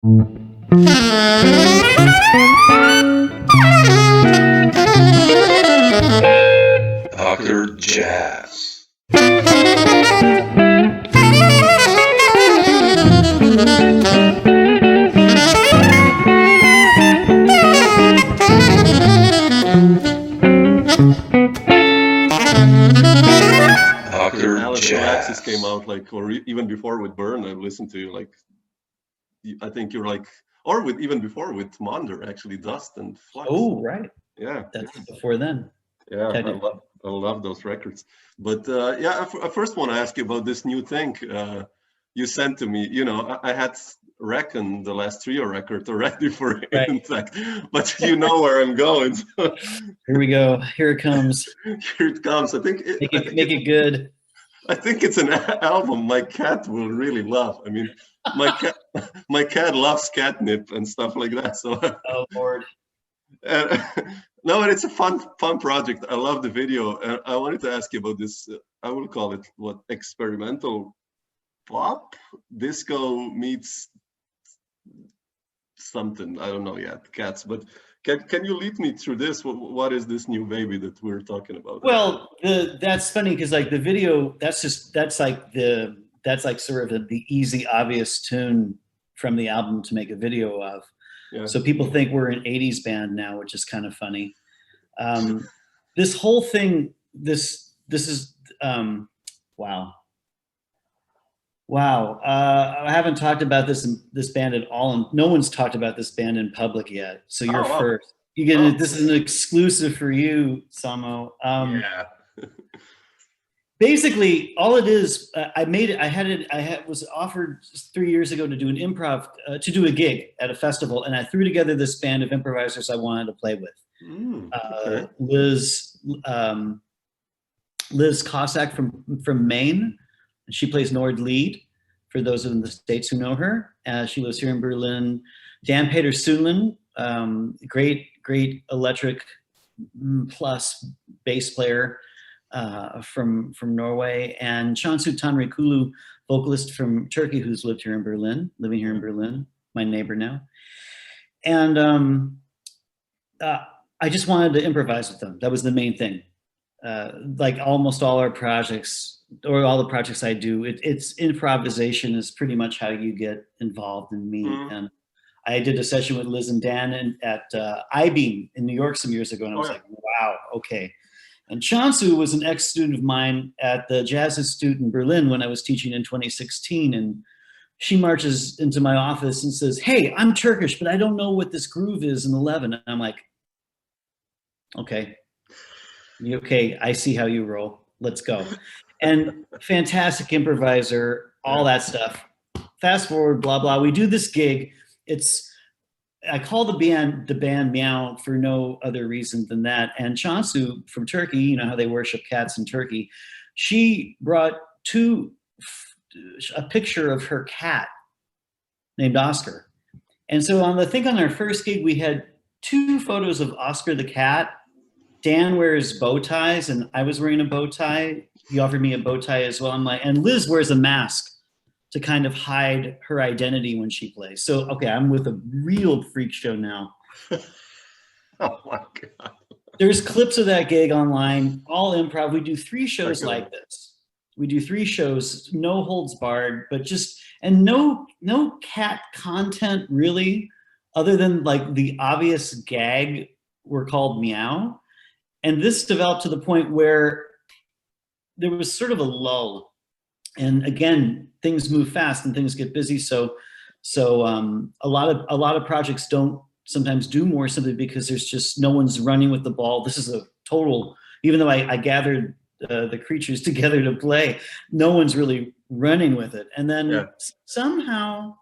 Dr. Jazz. AlasNoAxis came out like, or even before with Berne, I listened to you like, I think you're like, or with even before with Monder actually, Dust and Flux. Oh, right. Yeah. That's before then. Yeah, I love those records. But yeah, I first want to ask you about this new thing you sent to me. You know, I had reckoned the last trio record already for Intact, but you know where I'm going. Here we go. Here it comes. Here it comes. I think make it good. I think it's an album my cat will really love. I mean, my cat loves catnip and stuff like that. So oh Lord. No, and it's a fun project. I love the video. And I wanted to ask you about this. I will call it what, experimental pop disco meets something. I don't know yet, cats. But can you lead me through this? What is this new baby that we're talking about? Well, that's funny because like the video, that's like sort of the easy, obvious tune from the album to make a video of. Yeah. So people think we're an 80s band now, which is kind of funny. This whole thing, this is, wow. I haven't talked about this band at all, and no one's talked about this band in public yet. So you're first. You get this is an exclusive for you, Samo. Yeah. Basically, all it is, I was offered 3 years ago to do an improv, to do a gig at a festival, and I threw together this band of improvisers I wanted to play with. Okay. Liz Cossack from Maine, and she plays Nord lead. For those in the States who know her, she lives here in Berlin. Dan Peter Sunlin, great electric plus bass player. From Norway, and Cansu Tanrikulu, vocalist from Turkey, who's living here in Berlin, my neighbor now. And I just wanted to improvise with them. That was the main thing. Like almost all our projects, or all the projects I do, it's improvisation is pretty much how you get involved in me. And I did a session with Liz and Dan at I-Beam in New York some years ago, and I was like, wow, okay. And Cansu was an ex-student of mine at the Jazz Institute in Berlin when I was teaching in 2016. And she marches into my office and says, hey, I'm Turkish, but I don't know what this groove is in 11. And I'm like, okay, I see how you roll. Let's go. And fantastic improviser, all that stuff. Fast forward, blah, blah. We do this gig. I call the band Meow for no other reason than that. And Cansu from Turkey, you know how they worship cats in Turkey, she brought a picture of her cat named Oscar. And so on our first gig, we had 2 photos of Oscar the cat. Dan wears bow ties, and I was wearing a bow tie. He offered me a bow tie as well. And Liz wears a mask to kind of hide her identity when she plays. So, okay, I'm with a real freak show now. Oh my God. There's clips of that gig online, all improv. We do 3 shows like this. We do 3 shows, no holds barred, but and no cat content really, other than like the obvious gag were called Meow. And this developed to the point where there was sort of a lull. And again, things move fast and things get busy. So a lot of projects don't sometimes do more simply because there's just no one's running with the ball. This is a total, even though I gathered the creatures together to play, no one's really running with it. And then somehow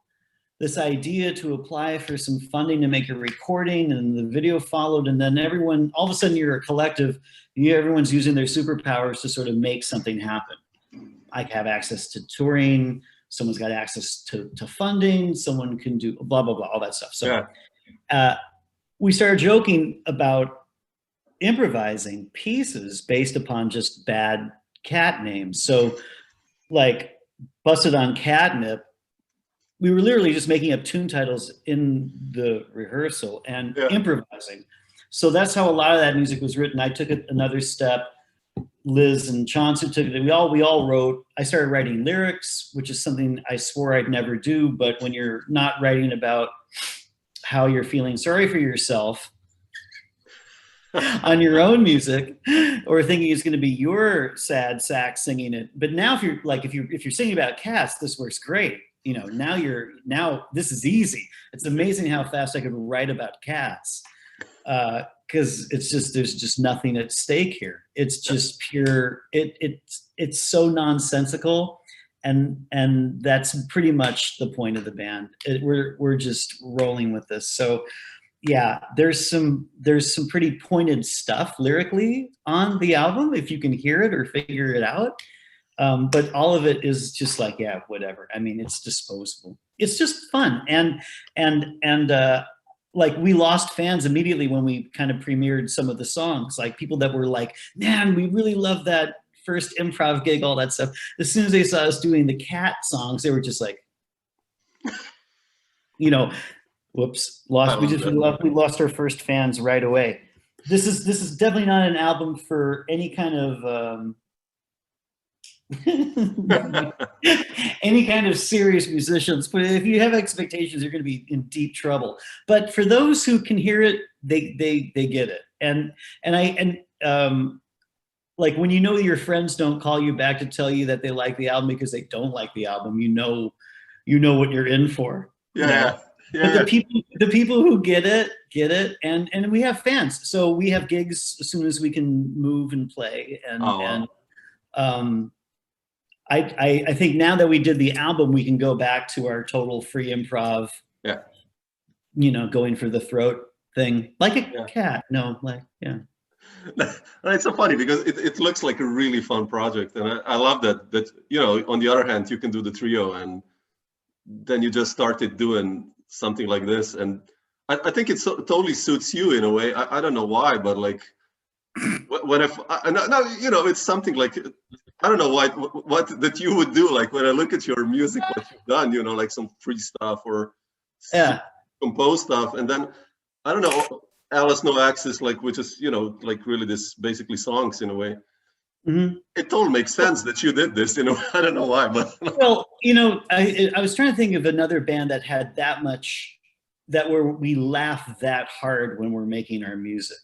this idea to apply for some funding to make a recording, and the video followed, and then everyone, all of a sudden you're a collective, everyone's using their superpowers to sort of make something happen. I have access to touring, someone's got access to funding, someone can do blah, blah, blah, all that stuff. So we started joking about improvising pieces based upon just bad cat names. So like Busted on Catnip we were literally just making up tune titles in the rehearsal and improvising. So that's how a lot of that music was written. I took it another step. Liz and Chauncey took it. We all wrote. I started writing lyrics, which is something I swore I'd never do. But when you're not writing about how you're feeling sorry for yourself on your own music, or thinking it's going to be your sad sack singing it. But now, if you're singing about cats, this works great. You know, now this is easy. It's amazing how fast I could write about cats. Because there's just nothing at stake here. It's just pure. It's so nonsensical, and that's pretty much the point of the band. We're just rolling with this. So, yeah, there's some pretty pointed stuff lyrically on the album if you can hear it or figure it out. But all of it is just like, yeah, whatever. I mean, it's disposable. It's just fun, and like we lost fans immediately when we kind of premiered some of the songs, like people that were like, man, we really love that first improv gig, all that stuff. As soon as they saw us doing the cat songs, they were just like, you know, whoops, we lost our first fans right away. This is definitely not an album for any kind of any kind of serious musicians, but if you have expectations, you're going to be in deep trouble. But for those who can hear it, they get it. And like when you know your friends don't call you back to tell you that they like the album because they don't like the album, you know what you're in for. Yeah. But the people who get it, and we have fans, so we have gigs as soon as we can move and play, I think now that we did the album, we can go back to our total free improv. Yeah. You know, going for the throat thing, like a cat. No, like, yeah. It's so funny because it looks like a really fun project, and I love that you know, on the other hand, you can do the trio, and then you just started doing something like this, and I think it totally suits you in a way. I don't know why, but like when now you know, it's something like, I don't know what that you would do. Like when I look at your music, what you've done, you know, like some free stuff or composed stuff, and then I don't know, AlasNoAxis, like, which is, you know, like really this basically songs in a way. Mm-hmm. It all makes sense that you did this, you know. I don't know why, but well, you know, I was trying to think of another band that had that much, that where we laugh that hard when we're making our music.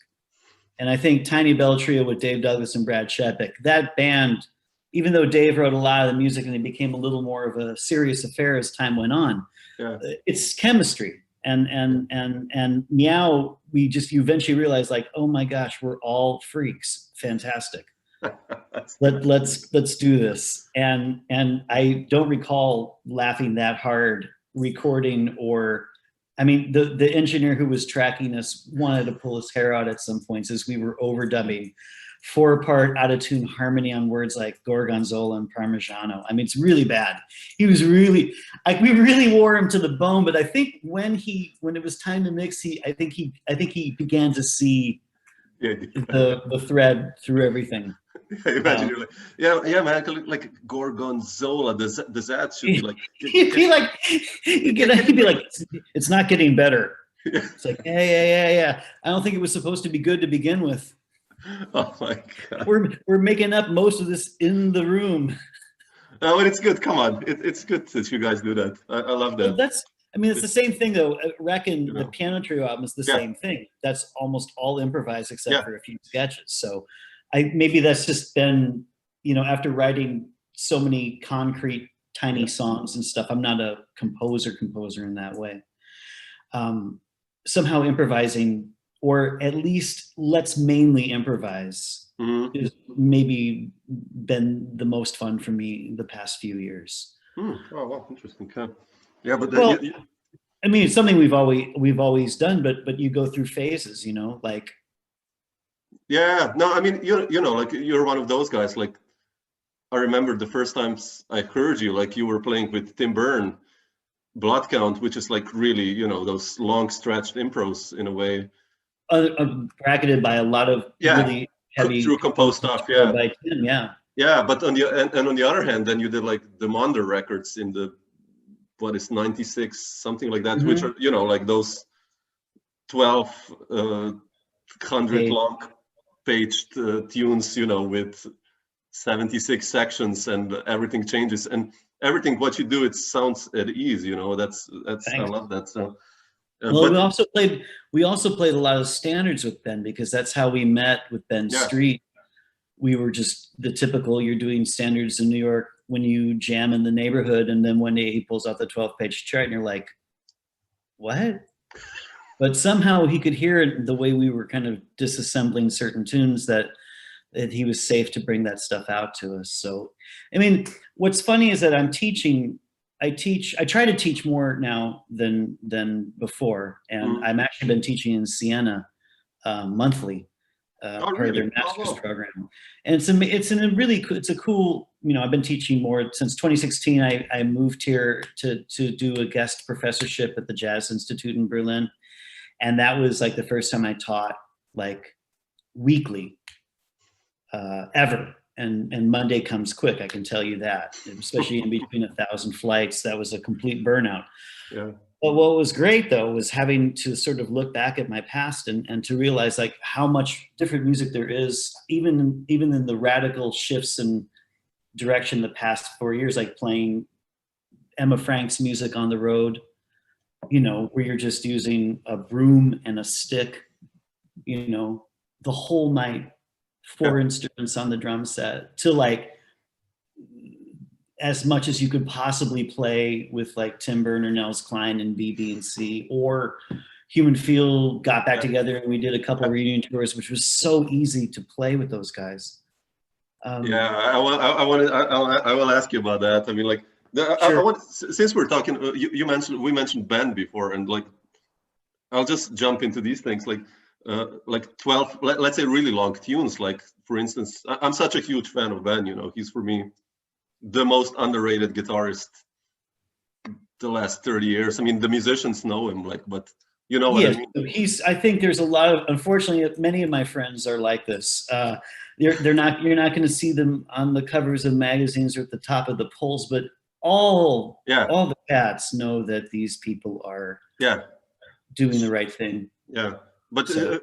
And I think Tiny Bell Trio with Dave Douglas and Brad Shepik, that band, even though Dave wrote a lot of the music and it became a little more of a serious affair as time went on, it's chemistry. And Meow, you eventually realize, like, oh my gosh, we're all freaks. Fantastic. Let's do this. And I don't recall laughing that hard recording, or I mean, the engineer who was tracking us wanted to pull his hair out at some points as we were overdubbing 4-part out of tune harmony on words like gorgonzola and parmigiano. I mean, it's really bad. He was really, like, we really wore him to the bone. But I think when it was time to mix, I think he began to see the thread through everything. Imagine you're like, yeah, man, like gorgonzola. Does that should be like? He'd be like, it's not getting better. It's like, yeah. I don't think it was supposed to be good to begin with. Oh my God. We're making up most of this in the room. No, but it's good. Come on, it's good that you guys do that. I love that. Well, it's the same thing though. I reckon the Piano Trio album is the same thing. That's almost all improvised except for a few sketches. So maybe that's just been, you know, after writing so many concrete, tiny songs and stuff, I'm not a composer in that way. Somehow improvising, or at least let's mainly improvise, is maybe been the most fun for me the past few years. Oh, wow, interesting. Yeah, but I mean, it's something we've always done, but you go through phases, you know, like. Yeah, no, I mean, you know, like you're one of those guys. Like, I remember the first times I heard you, like you were playing with Tim Berne, Blood Count, which is like really, you know, those long stretched impros in a way. Bracketed by a lot of really heavy through composed stuff, by Tim, but on the other hand, then you did like the Monder records in the what is 96, something like that, Mhm. which are, you know, like those 1,200 long paged tunes, you know, with 76 sections, and everything changes, and everything what you do, it sounds at ease, you know. That's I Thanks. love that. So Well, but we also played a lot of standards with Ben, because that's how we met with Ben Yeah. Street. We were just the typical, you're doing standards in New York when you jam in the neighborhood, and then one day he pulls out the 12-page chart and you're like, what? But somehow he could hear it, the way we were kind of disassembling certain tunes, that he was safe to bring that stuff out to us. So, I mean, what's funny is that I try to teach more now than before. And I've actually been teaching in Siena monthly, part of their master's program. And it's a cool, you know, I've been teaching more since 2016. I moved here to do a guest professorship at the Jazz Institute in Berlin. And that was like the first time I taught like weekly, ever. And Monday comes quick, I can tell you that, especially in between 1,000 flights. That was a complete burnout. Yeah. But what was great though was having to sort of look back at my past and to realize like how much different music there is, even in the radical shifts in direction the past 4 years, like playing Emma Frank's music on the road, you know, where you're just using a broom and a stick, you know, the whole night, 4 instruments on the drum set, to like as much as you could possibly play with like Tim Burner, Nels Cline, and BB&C, or Human Field got back together and we did a couple of reunion tours, which was so easy to play with those guys. Yeah, I will ask you about that. I mean, like, Sure. since we're talking, we mentioned band before, and like, I'll just jump into these things, like 12, let's say really long tunes. Like, for instance, I'm such a huge fan of Ben, you know, he's for me the most underrated guitarist the last 30 years. I mean, the musicians know him, like, but you know what I mean? I think there's a lot of, unfortunately, many of my friends are like this. You're not going to see them on the covers of magazines or at the top of the polls, but all the cats know that these people are doing the right thing. Yeah, but so,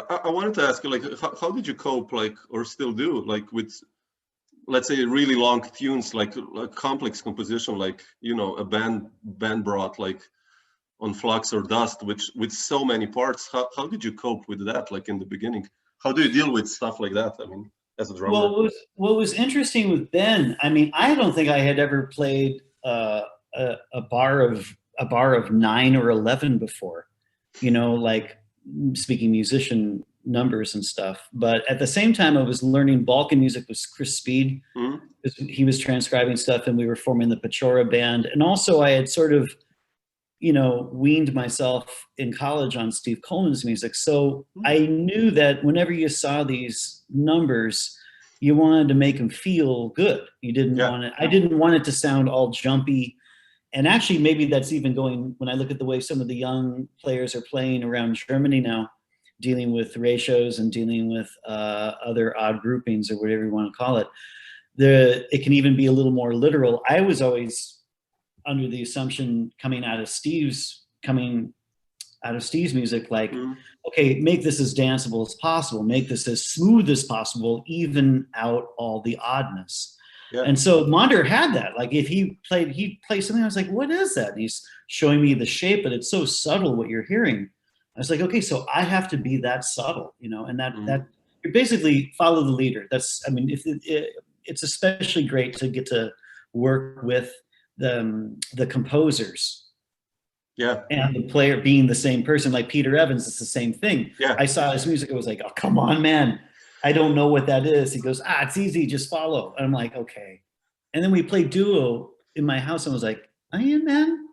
I wanted to ask you, like, how did you cope, like, or still do, like, with, let's say, really long tunes, like complex composition, like, you know, a band brought, like, on Flux or Dust, which with so many parts. How did you cope with that, like, in the beginning? How do you deal with stuff like that? I mean, as a drummer. Well, what was interesting with Ben, I mean, I don't think I had ever played a bar of 9 or 11 before, you know, like speaking musician numbers and stuff. But at the same time, I was learning Balkan music with Chris Speed. He was transcribing stuff, and we were forming the Pechora band. And also I had sort of, you know, weaned myself in college on Steve Coleman's music. So I knew that whenever you saw these numbers, you wanted to make them feel good. You didn't want it. I didn't want it to sound all jumpy. And actually, maybe that's even going, when I look at the way some of the young players are playing around Germany now, dealing with ratios and dealing with other odd groupings or whatever you want to call it, it can even be a little more literal. I was always under the assumption coming out of Steve's music, like, okay, make this as danceable as possible, make this as smooth as possible, even out all the oddness. And so Monder had that. Like, if he'd play something, I was like, what is that? And he's showing me the shape, but it's so subtle what you're hearing. I was like, okay, so I have to be that subtle, you know, and that you basically follow the leader. That's, I mean, it's especially great to get to work with the composers, and the player being the same person. Like Peter Evans, it's the same thing. I saw his music, I was like, oh, come on, man, I don't know what that is. He goes, it's easy, just follow. And I'm like, okay. And then we played duo in my house, and I was like, oh yeah, man,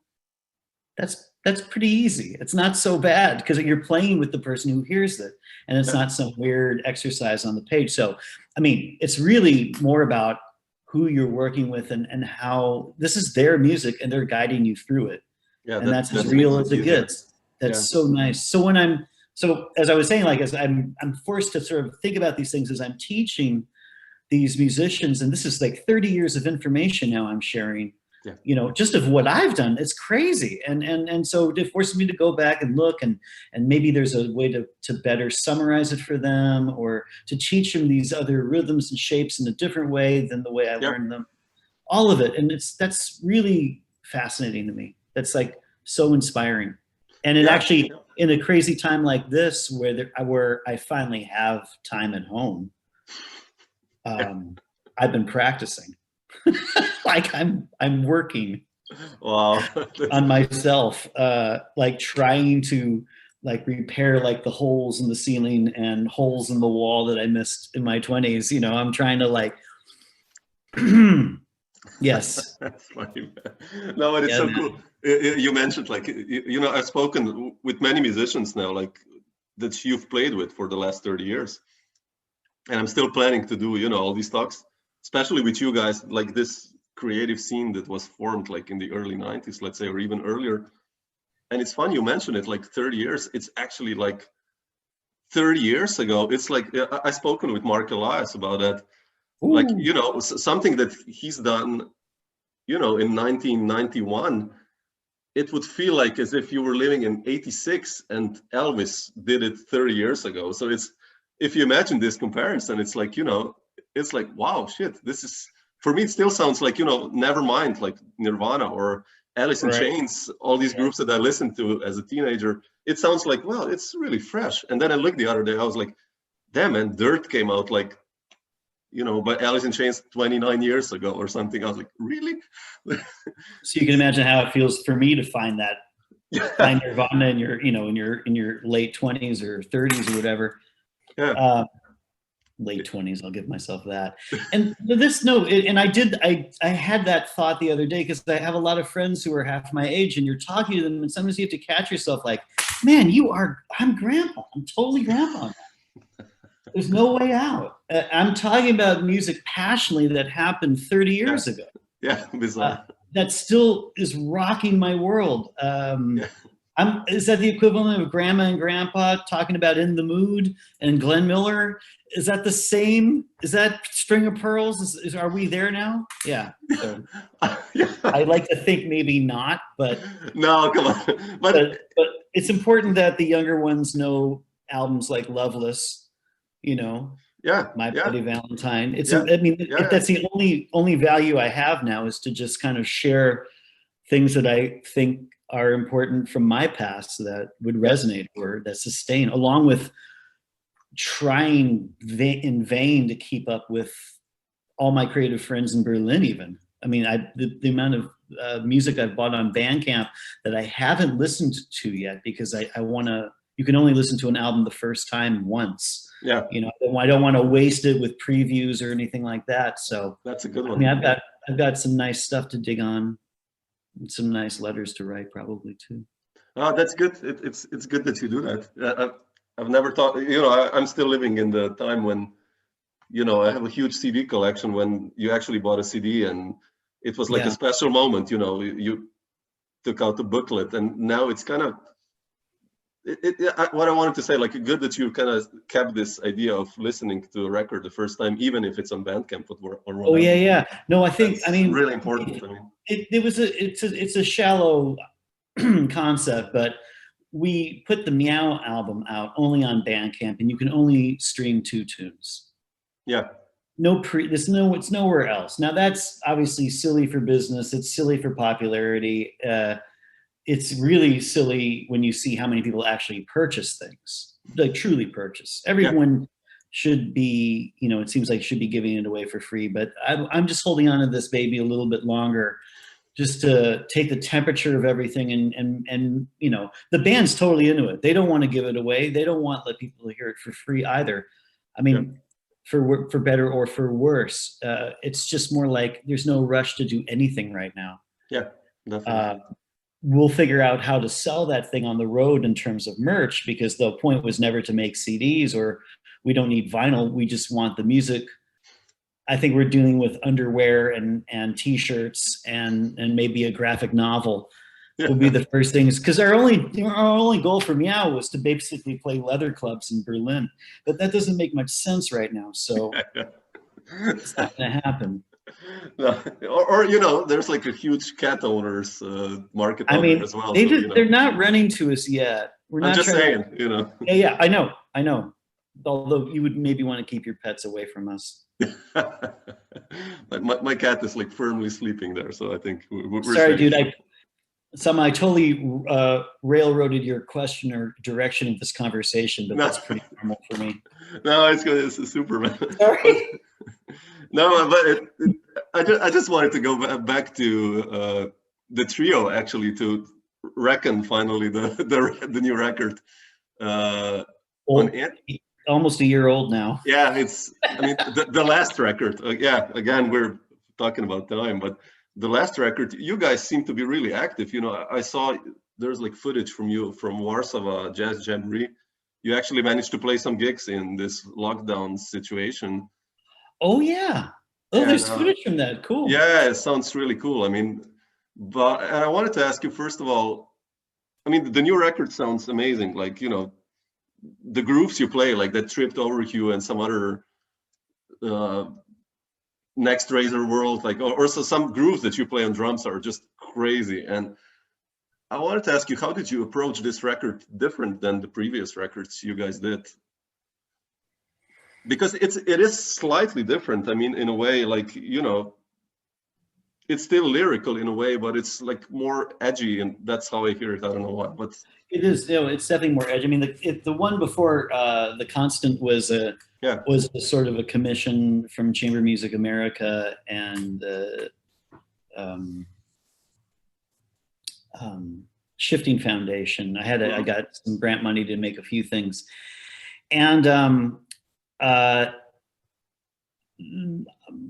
that's pretty easy. It's not so bad, because you're playing with the person who hears it, and it's not some weird exercise on the page. So, I mean, it's really more about who you're working with and how this is their music and they're guiding you through it. And that's as real as it gets. That's so nice. So as I was saying, like, as I'm forced to sort of think about these things as I'm teaching these musicians, and this is like 30 years of information now I'm sharing. you know, just of what I've done. It's crazy. And so it forces me to go back and look, and maybe there's a way to better summarize it for them, or to teach them these other rhythms and shapes in a different way than the way I learned them. All of it. And that's really fascinating to me. That's like so inspiring. And it actually, in a crazy time like this, where I finally have time at home, I've been practicing. Like I'm working on myself, like trying to like repair like the holes in the ceiling and holes in the wall that I missed in my 20s. You know, I'm trying to like, yes. That's funny, man. No, but it's so cool. You mentioned like, you know, I've spoken with many musicians now, like that you've played with for the last 30 years. And I'm still planning to do, you know, all these talks, especially with you guys, like this creative scene that was formed like in the early 90s, let's say, or even earlier. And it's fun you mentioned it, like 30 years. It's actually like 30 years ago. It's like, I've spoken with Mark Elias about that. Ooh. Like, you know, something that he's done, you know, in 1991, it would feel like as if you were living in 86 and Elvis did it 30 years ago. So it's, if you imagine this comparison, it's like, you know, it's like, wow, shit, this is, for me, it still sounds like, you know, Nevermind, like Nirvana or Alice in Chains, all these groups that I listened to as a teenager. It sounds like, well, it's really fresh. And then I looked the other day, I was like, damn, man, Dirt came out like, you know, by Alice in Chains 29 years ago or something. I was like, really? So you can imagine how it feels for me to find that, find Nirvana in your, you know, in your late 20s or 30s or whatever. Yeah. Late 20s, I'll give myself that. And this, no, and I had that thought the other day, because I have a lot of friends who are half my age, and you're talking to them, and sometimes you have to catch yourself like, man, I'm grandpa. I'm totally grandpa. There's no way out. I'm talking about music passionately that happened 30 years ago. Yeah, bizarre. That still is rocking my world. Is that the equivalent of Grandma and Grandpa talking about In the Mood and Glenn Miller? Is that the same? Is that String of Pearls? Are we there now? Yeah. So, I like to think maybe not, but no, come on. But it's important that the younger ones know albums like Loveless, you know. My Bloody Valentine. It's I mean, that's the only value I have now, is to just kind of share things that I think are important from my past that would resonate or that sustain, along with trying in vain to keep up with all my creative friends in Berlin even. I mean, the amount of music I've bought on Bandcamp that I haven't listened to yet, because I want to, you can only listen to an album the first time once. Yeah. You know, I don't want to waste it with previews or anything like that. So that's a good one. I mean, I've got some nice stuff to dig on, and some nice letters to write probably too. Oh, that's good. It's good that you do that. I've never thought, you know, I'm still living in the time when, you know, I have a huge CD collection, when you actually bought a CD and it was like a special moment, you know, you took out the booklet, and now it's kind of, what I wanted to say, like, good that you kind of kept this idea of listening to a record the first time, even if it's on Bandcamp or whatever. Oh yeah. No, I think, I mean, really important. It's a shallow concept, but we put the Meow album out only on Bandcamp, and you can only stream 2 tunes. Yeah. It's nowhere else. Now that's obviously silly for business. It's silly for popularity. It's really silly when you see how many people actually purchase things, like truly purchase. Everyone should be, you know, it seems like should be giving it away for free, but I'm just holding on to this baby a little bit longer, just to take the temperature of everything. And you know, the band's totally into it. They don't want to give it away. They don't want to let people hear it for free either. I mean, for better or for worse, it's just more like there's no rush to do anything right now. Yeah, definitely. We'll figure out how to sell that thing on the road in terms of merch, because the point was never to make CDs, or we don't need vinyl. We just want the music. I think we're dealing with underwear and t-shirts and maybe a graphic novel will be the first things, because our only goal for Meow was to basically play leather clubs in Berlin, but that doesn't make much sense right now. So it's not going to happen. No, or you know, there's like a huge cat owners market I out there mean, as well. they So, did, you know, they're not running to us yet. We're I'm not just trying saying, you know. to, yeah, I know. Although you would maybe want to keep your pets away from us. My cat is like firmly sleeping there, so I think we're Sorry, safe. dude. I totally railroaded your question or direction of this conversation, but No, that's pretty normal for me. no, it's good. It's a Superman. Sorry. No, but I just wanted to go back to the trio actually to reckon finally the new record on Old, it. almost a year old now. Yeah, I mean the last record. Yeah, again we're talking about time, but the last record, you guys seem to be really active. You know, I saw there's like footage from you from Warsaw Jazz Jamboree. You actually managed to play some gigs in this lockdown situation. Oh yeah. Oh, And there's footage from that. Cool. yeah, it sounds really cool. I mean, and I wanted to ask you first of all, I mean, the new record sounds amazing. Like, you know, the grooves you play, like that Tripped Over You and some other uh, Next Razor World, like, or so some grooves that you play on drums are just crazy. And I wanted to ask you, how did you approach this record different than the previous records you guys did? Because it is slightly different. I mean, in a way, like, you know, it's still lyrical in a way, but it's like more edgy, and that's how I hear it. I don't know why, but It is. You know, it's definitely more edgy. I mean, the one before The Constant was a sort of a commission from Chamber Music America and Shifting Foundation. I got some grant money to make a few things, and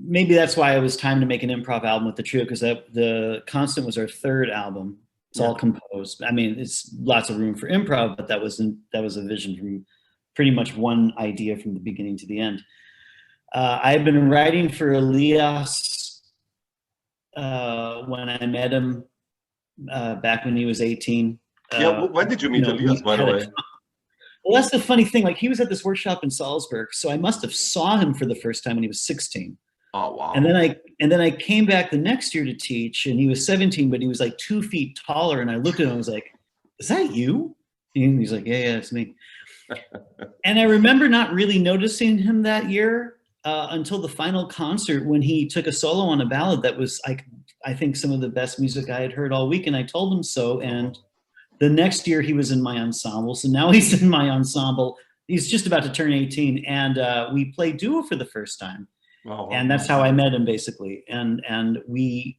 maybe that's why it was time to make an improv album with the trio, because The Constant was our third album. It's all composed. I mean, it's lots of room for improv, but that was a vision from pretty much one idea from the beginning to the end. I had been writing for Elias when I met him back when he was 18. Yeah, when did you meet Elias, by the way? Well, that's the funny thing. Like, he was at this workshop in Salzburg, so I must have saw him for the first time when he was 16. Oh wow! And then I came back the next year to teach, and he was 17, but he was like 2 feet taller. And I looked at him, and I was like, "Is that you?" And he's like, "Yeah, it's me." And I remember not really noticing him that year until the final concert, when he took a solo on a ballad that was, I think, some of the best music I had heard all week, and I told him so. And the next year he was in my ensemble, so now he's in my ensemble. He's just about to turn 18, and we played duo for the first time. Wow. And that's how I met him, basically. And we,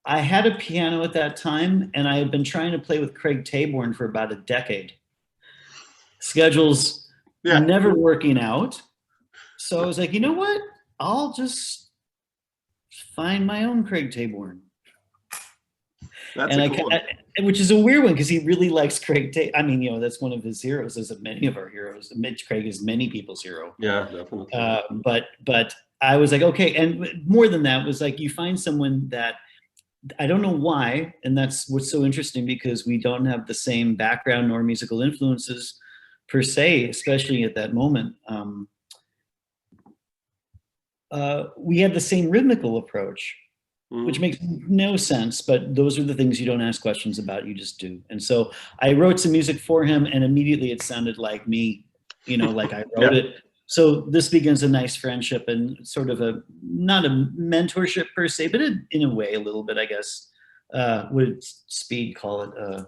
I had a piano at that time, and I had been trying to play with Craig Taborn for about a decade. Schedules never working out. So I was like, you know what? I'll just find my own Craig Taborn. That's cool one. Which is a weird one, because he really likes Craig. I mean, you know, that's one of his heroes, as many of our heroes. Mitch Craig is many people's hero. Yeah, definitely. But I was like, okay, and more than that was like, you find someone that I don't know why, and that's what's so interesting, because we don't have the same background nor musical influences per se, especially at that moment. We had the same rhythmical approach. Which makes no sense, but those are the things you don't ask questions about, you just do. And so I wrote some music for him, and immediately it sounded like me, you know, like I wrote it. So this begins a nice friendship, and sort of not a mentorship per se, but in a way, a little bit, I guess. Would Speed call it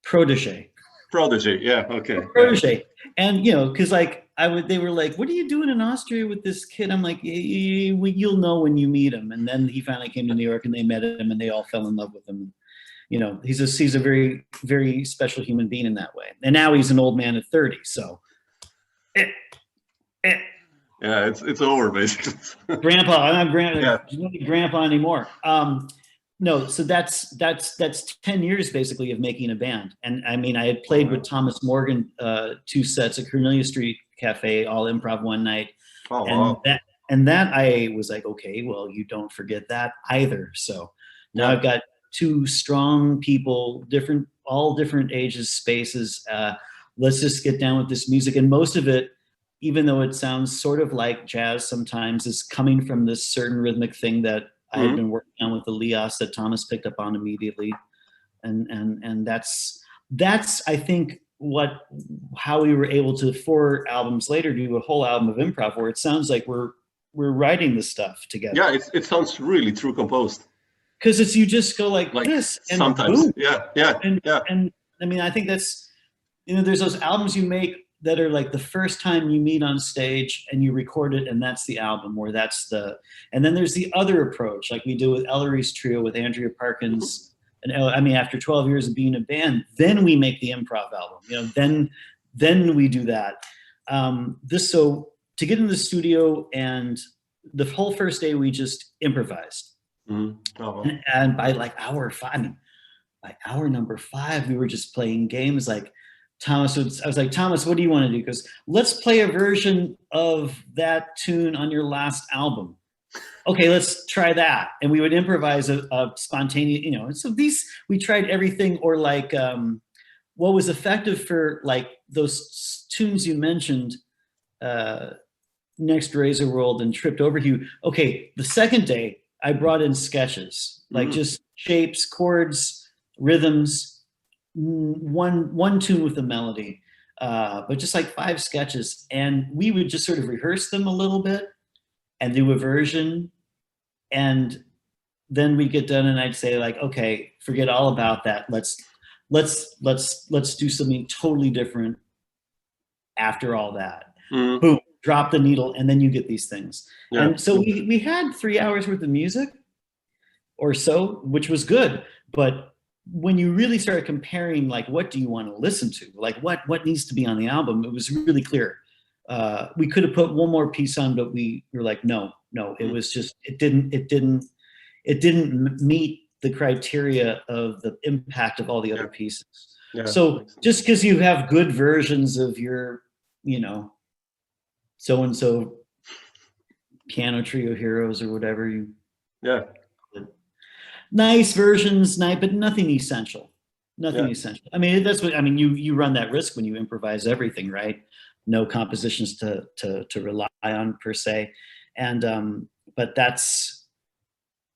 protege? Protege, yeah, okay. Protege. And, you know, because like they were like, "What are you doing in Austria with this kid?" I'm like, "You'll know when you meet him." And then he finally came to New York, and they met him, and they all fell in love with him. You know, he's a very, very special human being in that way. And now he's an old man at 30. So, yeah, it's over basically. Grandpa, I'm not grandpa anymore. No, so that's 10 years basically of making a band. And I mean, I had played with Thomas Morgan 2 sets at Cornelia Street Cafe, all improv one night. And that I was like, okay, well, you don't forget that either. So now I've got 2 strong people, all different ages, spaces. Let's just get down with this music. And most of it, even though it sounds sort of like jazz sometimes, is coming from this certain rhythmic thing that I had been working on with Elias that Thomas picked up on immediately. And that's I think how we were able to 4 albums later do a whole album of improv where it sounds like we're writing the stuff together. Yeah, it sounds really true composed. Because it's you just go like this and sometimes boom. Yeah. And I mean, I think that's, you know, there's those albums you make that are like the first time you meet on stage and you record it and that's the album, or and then there's the other approach like we do with Ellery's trio with Andrea Parkins. And I mean, after 12 years of being a band, then we make the improv album, you know, then we do that. So to get in the studio, and the whole first day we just improvised. And by like hour 5, I mean, by hour number 5, we were just playing games. Like I was like, Thomas, what do you want to do? Because let's play a version of that tune on your last album. Okay, let's try that. And we would improvise a spontaneous, you know, so we tried everything, or like what was effective for like those tunes you mentioned, Next Razor World and Tripped Over You. Okay, the second day I brought in sketches, like just shapes, chords, rhythms, one tune with a melody, but just like 5 sketches. And we would just sort of rehearse them a little bit and do a version, and then we get done and I'd say like, okay, forget all about that. Let's do something totally different after all that. Boom, drop the needle, and then you get these things. Yeah. And so we had 3 hours worth of music or so, which was good. But when you really started comparing, like, what do you want to listen to? Like what needs to be on the album? It was really clear. We could have put one more piece on, but we were like, no, it was just, it didn't meet the criteria of the impact of all the other pieces. Yeah. So just because you have good versions of your, you know, so-and-so piano trio heroes or whatever, nice versions, but nothing essential. Essential. I mean, that's what, I mean, you run that risk when you improvise everything, right? No compositions to rely on per se. And, but that's,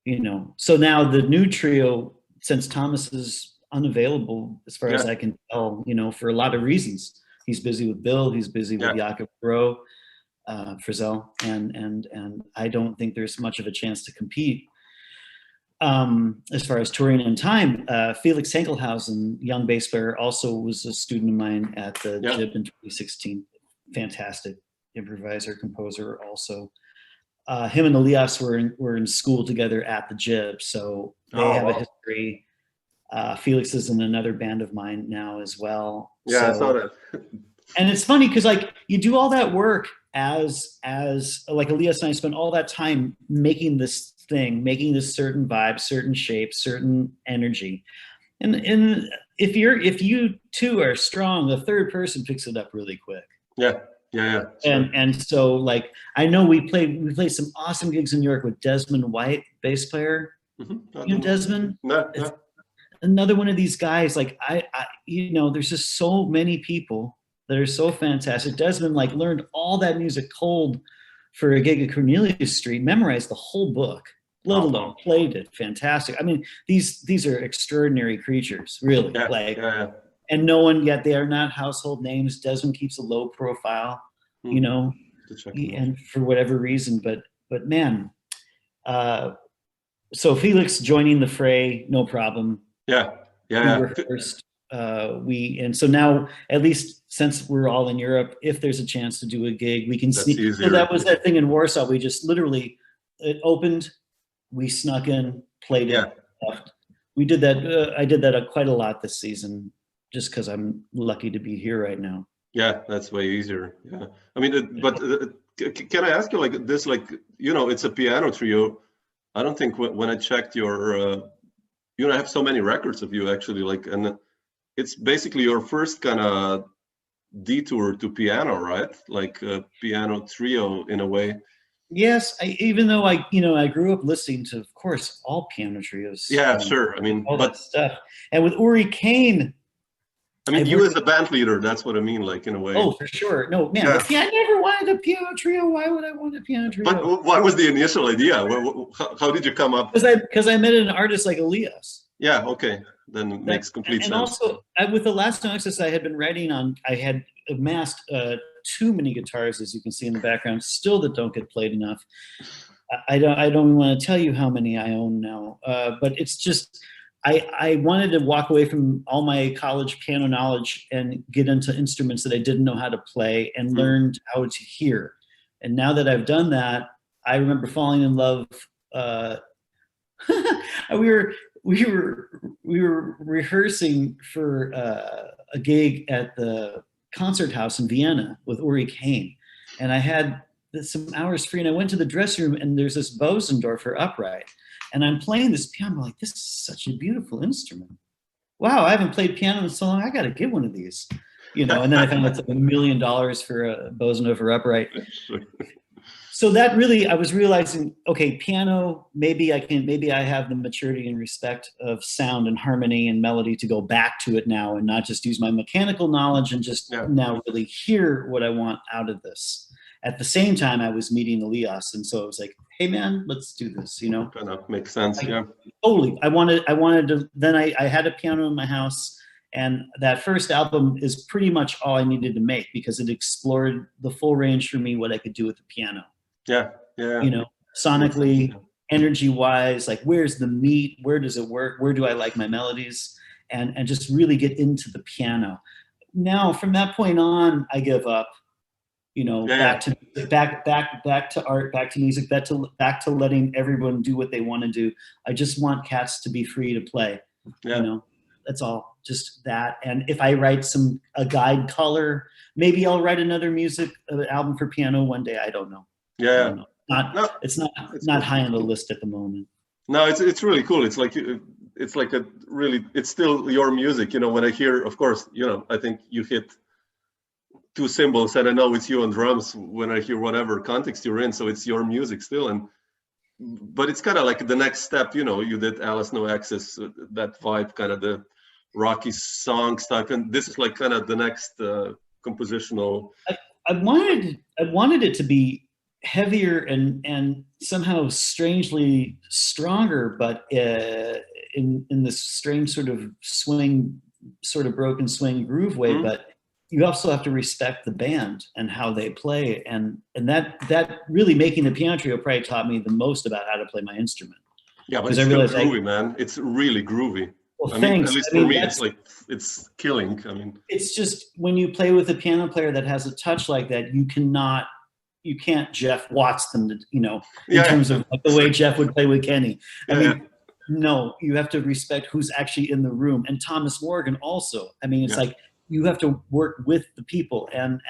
you know, so now the new trio, since Thomas is unavailable, as far as I can tell, you know, for a lot of reasons, he's busy with Bill, he's busy with Jakob Bro, Frizzell, and I don't think there's much of a chance to compete. As far as touring in time, Felix Henkelhausen, young bass player, also was a student of mine at the JIB in 2016. Fantastic improviser, composer also. Him and Elias were in school together at the JIB, so they have a history. Felix is in another band of mine now as well. Yeah, so, I saw that. And it's funny because like you do all that work as like Elias and I spent all that time making this thing, making this certain vibe, certain shape, certain energy. And if you two are strong, the third person picks it up really quick. Yeah. Sure. And so like I know we played some awesome gigs in New York with Desmond White, bass player. You know Desmond? No. Another one of these guys, like I you know, there's just so many people that are so fantastic. Desmond like learned all that music cold for a gig at Cornelius Street, memorized the whole book, let alone played it. Fantastic. I mean, these are extraordinary creatures, really. And no one yet, they are not household names. Desmond keeps a low profile, you know, and for whatever reason, but man, so Felix joining the fray, no problem. Yeah. We rehearsed. And so now, at least since we're all in Europe, if there's a chance to do a gig, we can sneak. So that was that thing in Warsaw. We just literally, it opened, we snuck in, played it, left. We did that. I did that quite a lot this season, just because I'm lucky to be here right now. Yeah, that's way easier. Yeah, I mean, but can I ask you like this? Like, you know, it's a piano trio. I don't think when I checked your, you know, I have so many records of you actually, like, and it's basically your first kind of detour to piano, right? Like a piano trio in a way. Yes, even though I grew up listening to, of course, all piano trios. Yeah, sure. I mean, all that stuff. And with Uri Kane, I mean, you as a band leader, that's what I mean, like in a way. Oh, for sure. No, man, I never wanted a piano trio. Why would I want a piano trio? But what was the initial idea? How did you come up? Because I met an artist like Elias. Yeah, okay. Then it makes complete sense. And also, with AlasNoAxis, I had been writing on, I had amassed too many guitars, as you can see in the background, still that don't get played enough. I don't want to tell you how many I own now, but it's just, I wanted to walk away from all my college piano knowledge and get into instruments that I didn't know how to play and learned how to hear. And now that I've done that, I remember falling in love. We were rehearsing for a gig at the concert house in Vienna with Uri Kane, and I had some hours free, and I went to the dressing room, and there's this Bosendorfer upright, and I'm playing this piano. I'm like, this is such a beautiful instrument. Wow, I haven't played piano in so long. I got to get one of these, And then I found it's like $1 million for a Bosendorfer upright. So that really, I was realizing, okay, piano, maybe I have the maturity and respect of sound and harmony and melody to go back to it now and not just use my mechanical knowledge and just now really hear what I want out of this. At the same time, I was meeting Elias, and so I was like, hey man, let's do this, Kind of makes sense, Totally. I wanted to, then I had a piano in my house, and that first album is pretty much all I needed to make because it explored the full range for me, what I could do with the piano. Yeah. Sonically, energy-wise, like where's the meat? Where does it work? Where do I like my melodies? And just really get into the piano. Now, from that point on, I give up. Back to art, back to music, back to letting everyone do what they want to do. I just want cats to be free to play. That's all. Just that. And if I write a guide color, maybe I'll write another album for piano one day. I don't know. It's not high on the list at the moment. No, it's really cool. It's still your music. When I hear, of course, I think you hit two cymbals, and I know it's you on drums when I hear whatever context you're in. So it's your music still, but it's kind of like the next step. You did AlasNoAxis, that vibe, kind of the rocky songs type, and this is like kind of the next compositional. I wanted it to be heavier and somehow strangely stronger, but in this strange sort of swing, sort of broken swing groove way. But you also have to respect the band and how they play, and that really, making the piano trio probably taught me the most about how to play my instrument. Yeah, but it's still groovy, man. It's really groovy. Well, thanks. At least for me, it's killing. It's just when you play with a piano player that has a touch like that, you can't Jeff Watts them, in terms of like the way Jeff would play with Kenny. No, you have to respect who's actually in the room. And Thomas Morgan also. It's like you have to work with the people, and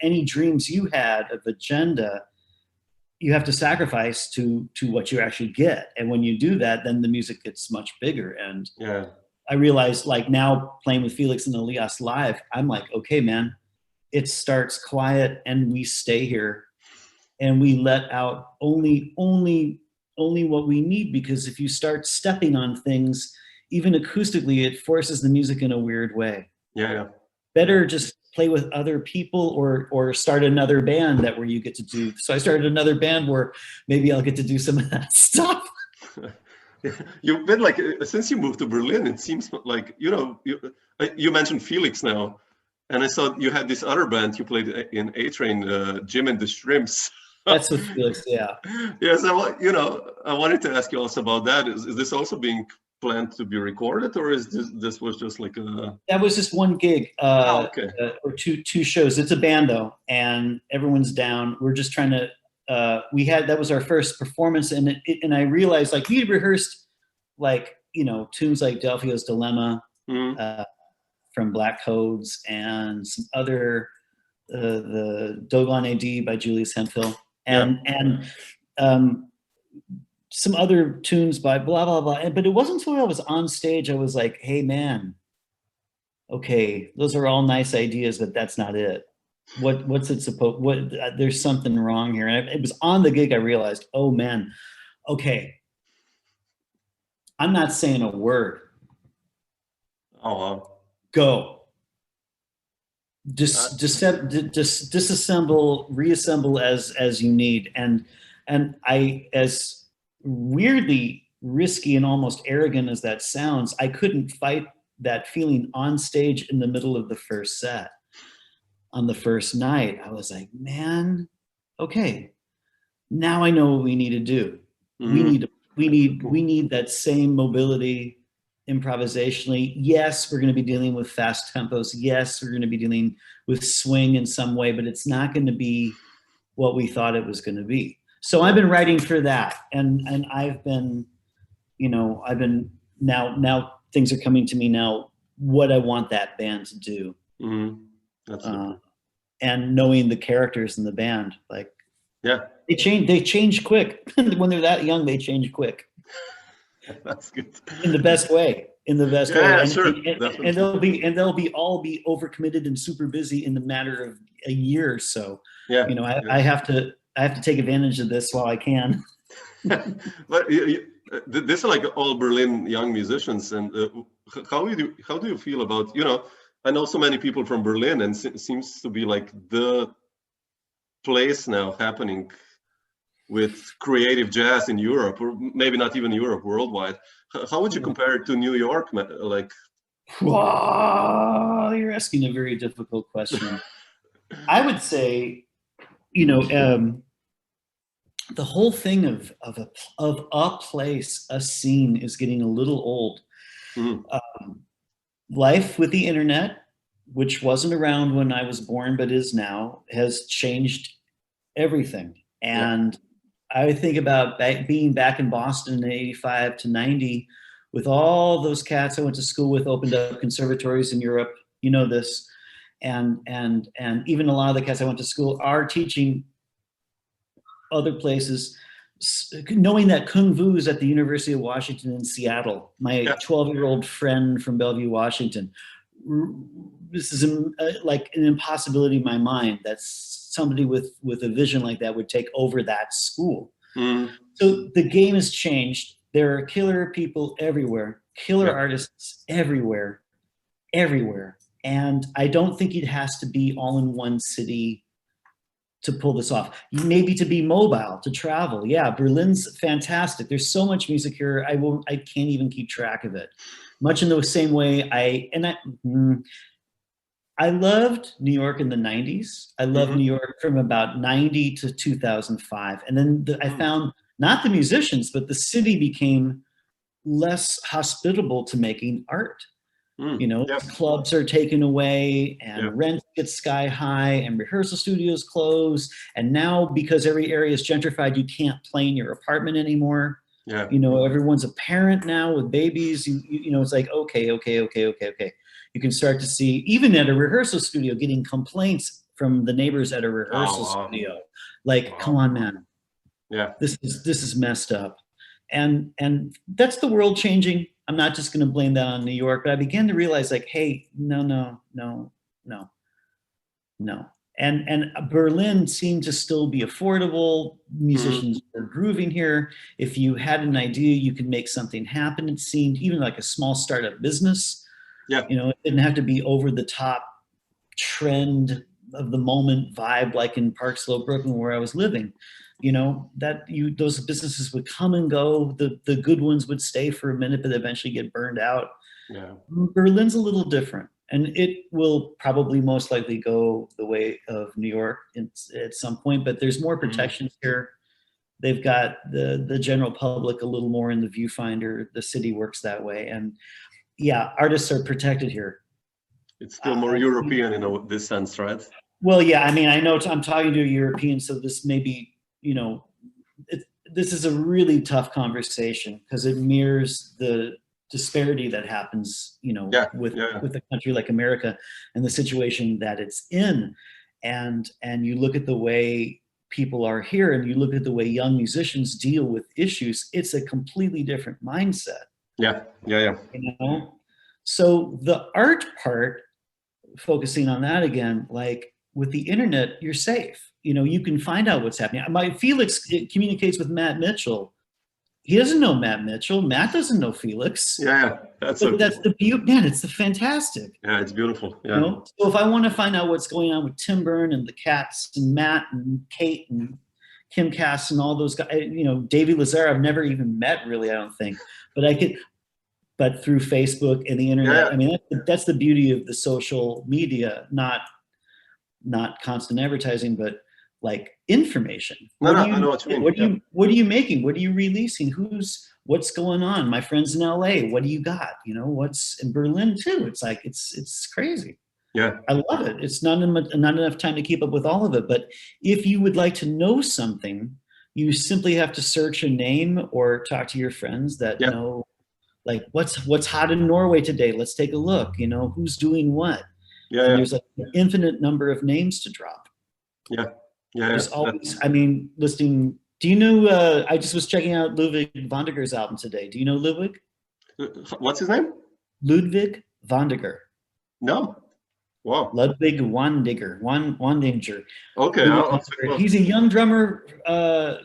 any dreams you had of agenda, you have to sacrifice to what you actually get. And when you do that, then the music gets much bigger. And I realized, like, now playing with Felix and Elias live, I'm like, okay, man, it starts quiet and we stay here and we let out only what we need, because if you start stepping on things, even acoustically, it forces the music in a weird way. Better just play with other people or start another band where you get to do. So I started another band where maybe I'll get to do some of that stuff. You've been like, since you moved to Berlin, it seems like, you mentioned Felix now, and I saw you had this other band you played in A-Train, Jim and the Shrimps. That's with Felix, yeah. Yes, I wanted to ask you also about that. Is this also being planned to be recorded, or is this was just like a... That was just one gig, or two shows. It's a band though, and everyone's down. We're just trying to. That was our first performance, and I realized, like, we rehearsed like tunes like Delphio's Dilemma from Black Codes, and some other the Dogon AD by Julius Hemphill, and some other tunes by blah, blah, blah. But it wasn't until I was on stage, I was like, hey man, okay, those are all nice ideas, but that's not it. What's it supposed, there's something wrong here. And it was on the gig I realized, oh man, okay, I'm not saying a word. Oh, wow. Go. disassemble, reassemble as you need. And I, as weirdly risky and almost arrogant as that sounds, I couldn't fight that feeling on stage in the middle of the first set. On the first night, I was like, man, okay, now I know what we need to do. Mm-hmm. We need that same mobility improvisationally. Yes, we're going to be dealing with fast tempos. Yes, we're going to be dealing with swing in some way, but it's not going to be what we thought it was going to be. So I've been writing for that, and I've been, now things are coming to me now, what I want that band to do. Mm-hmm. That's and knowing the characters in the band, like, yeah, they change quick. When they're that young, they change quick. That's good. In the best way. way. Yeah, and, sure. And they'll all be overcommitted and super busy in the matter of a year or so. Yeah. I have to take advantage of this while I can. But this is like all Berlin young musicians, and how do you feel about, I know so many people from Berlin, and it seems to be like the place now happening with creative jazz in Europe, or maybe not even Europe, worldwide. How would you compare it to New York? Like, wow, you're asking a very difficult question. I would say, the whole thing of a place, a scene, is getting a little old. Mm-hmm. Life with the internet, which wasn't around when I was born but is now, has changed everything. And I think about being back in Boston in 85 to 90 with all those cats I went to school with, opened up conservatories in Europe, this, and even a lot of the cats I went to school are teaching other places, knowing that Kung Fu is at the University of Washington in Seattle, my 12-year-old friend from Bellevue, Washington. This is like an impossibility in my mind that somebody with a vision like that would take over that school. Mm. So the game has changed. There are killer people everywhere, killer artists everywhere. And I don't think it has to be all in one city to pull this off. Maybe to be mobile, to travel. Yeah, Berlin's fantastic. There's so much music here. I can't even keep track of it. Much in the same way I loved New York in the 90s. I loved New York from about 90 to 2005. And then I found not the musicians, but the city became less hospitable to making art. Clubs are taken away, and rent gets sky high, and rehearsal studios close. And now, because every area is gentrified, you can't play in your apartment anymore. Yeah. Everyone's a parent now with babies. It's like, okay. You can start to see, even at a rehearsal studio, getting complaints from the neighbors at a rehearsal studio. Like, come on, man. Yeah. This is messed up. And that's the world changing. I'm not just going to blame that on New York, but I began to realize, like, hey, no. And Berlin seemed to still be affordable. Musicians were grooving here. If you had an idea, you could make something happen. It seemed even like a small startup business. Yeah. It didn't have to be over the top trend of the moment vibe like in Park Slope, Brooklyn, where I was living. Those businesses would come and go. The good ones would stay for a minute, but eventually get burned out. Yeah. Berlin's a little different, and it will probably most likely go the way of New York at some point, but there's more protections here. They've got the general public a little more in the viewfinder. The city works that way. And yeah, artists are protected here. It's still more European in this sense, right? Well, yeah, I know I'm talking to a European, so this may be, this is a really tough conversation because it mirrors the disparity that happens, with a country like America and the situation that it's in. And you look at the way people are here, and you look at the way young musicians deal with issues, it's a completely different mindset. Yeah. So the art part, focusing on that again, like with the internet, you're safe. You can find out what's happening. Felix communicates with Matt Mitchell He doesn't know Matt Mitchell. Matt doesn't know Felix. Yeah, that's the beauty, man. It's the fantastic. Yeah, it's beautiful. Yeah. You know? So if I want to find out what's going on with Tim Byrne and the Cats and Matt and Kate and Kim Cass and all those guys, you know, Davey Lazar, I've never even met really, I don't think, but I could, but through Facebook and the internet, Yeah. I mean, that's the beauty of the social media, not constant advertising, but like information. I know what you mean. What are you making? What are you releasing? What's going on? My friends in LA, what do you got? You know, what's in Berlin too? It's like, it's crazy. Yeah. I love it. It's not enough time to keep up with all of it. But if you would like to know something, you simply have to search a name or talk to your friends that know, like what's hot in Norway today. Let's take a look, you know, who's doing what. Yeah. And there's like an infinite number of names to drop. Yeah. There's always, I mean, listening. Do you know, I just was checking out Ludwig Vandiger's album today. Do you know Ludwig? What's his name? Ludwig Vandiger. No. Wow. Ludwig Wandinger. Okay. He's a young drummer,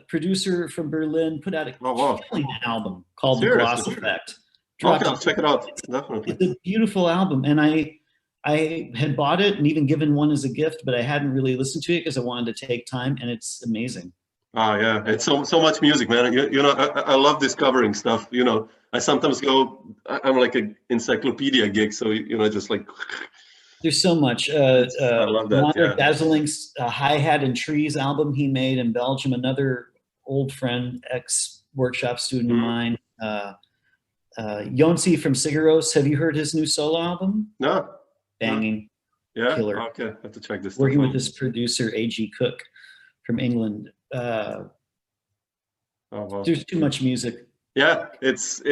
producer from Berlin, put out a killing album called The Gloss Effect. Okay, I'll check it out. Definitely. It's a beautiful album. And I had bought it and even given one as a gift, but I hadn't really listened to it because I wanted to take time, and it's amazing. Oh yeah, it's so much music, man. You know, I love discovering stuff. You know, I sometimes I'm like an encyclopedia geek, so you know, just like there's so much. I love that. Yeah. Dazzling's Hi-Hat and Trees album he made in Belgium. Another old friend, ex-workshop student of mine, Jensson from Sigaros. Have you heard his new solo album? No. Banging. Yeah. Killer. Okay, I have to check this. Working with this producer A.G. Cook from England. There's too much music. Yeah, it's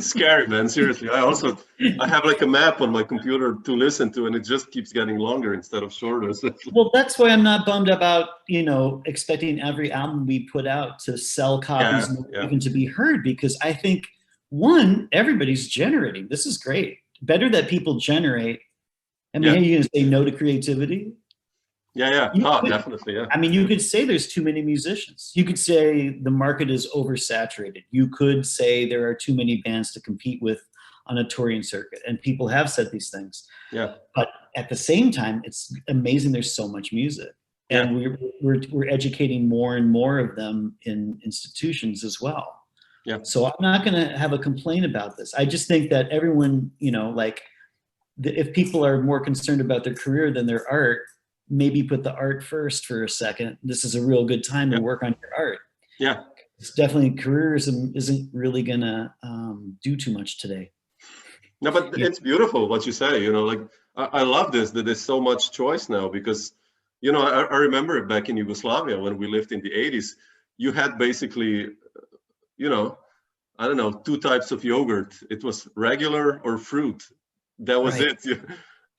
scary, man. Seriously, I have like a map on my computer to listen to, and it just keeps getting longer instead of shorter. Well, that's why I'm not bummed about, you know, expecting every album we put out to sell copies, even to be heard, because I think everybody's generating. This is great. Better that people generate. I mean, are you going to say no to creativity? Yeah. Definitely. Yeah. I mean, you could say there's too many musicians. You could say the market is oversaturated. You could say there are too many bands to compete with on a touring circuit, and people have said these things. Yeah. But at the same time, it's amazing. There's so much music, and we're educating more and more of them in institutions as well. Yeah. So I'm not going to have a complaint about this. I just think that everyone, you know, like if people are more concerned about their career than their art, maybe put the art first for a second. This is a real good time to work on your art. Yeah. It's definitely, careerism isn't really gonna do too much today. No, but it's beautiful what you say, you know, like I love this, that there's so much choice now, because, you know, I remember back in Yugoslavia when we lived in the 80s, you had basically, you know, I don't know, 2 types of yogurt. It was regular or fruit. That was it.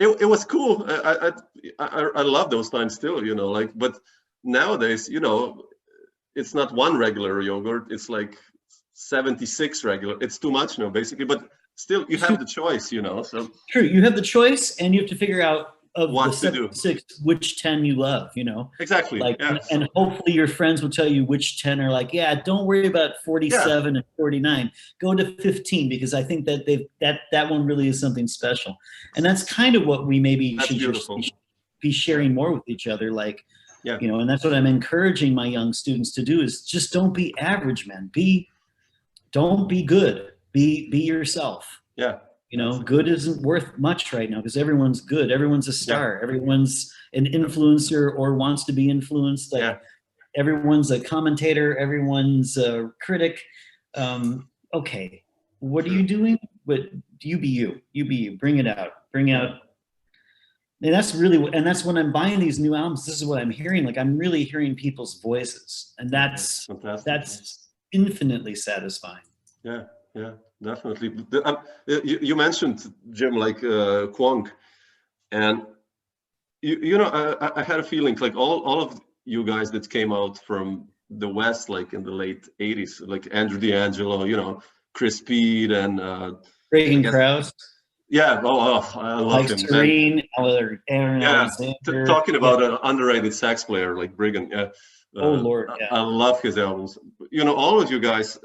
It was cool. I love those times still, you know, like, but nowadays, you know, it's not one regular yogurt. It's like 76 regular. It's too much now, basically, but still you have the choice, you know, so. True, you have the choice, and you have to figure out of what the 76, which 10 you love, you know. Exactly. Like, and hopefully your friends will tell you which 10 are like, don't worry about 47 and 49. Go to 15, because I think that that one really is something special. And that's kind of what we maybe should be sharing more with each other. Like, you know, and that's what I'm encouraging my young students to do, is just don't be average, man. Don't be good. Be yourself. Yeah. You know, good isn't worth much right now because everyone's good. Everyone's a star. Everyone's an influencer or wants to be influenced. Like everyone's a commentator. Everyone's a critic. Okay, what are you doing? But you be you. You be you. Bring it out. Bring out. And that's when I'm buying these new albums. This is what I'm hearing. Like, I'm really hearing people's voices, and that's infinitely satisfying. Yeah. Yeah, definitely. You mentioned, Jim, like Kwong, and you know, I had a feeling like all of you guys that came out from the West, like in the late 80s, like Andrew D'Angelo, you know, Chris Speed and Reagan Krause. Yeah, I love him. Serene, Aaron Alexander. Talking about an underrated sax player like Brigham. Yeah. Oh Lord, I love his albums. You know, all of you guys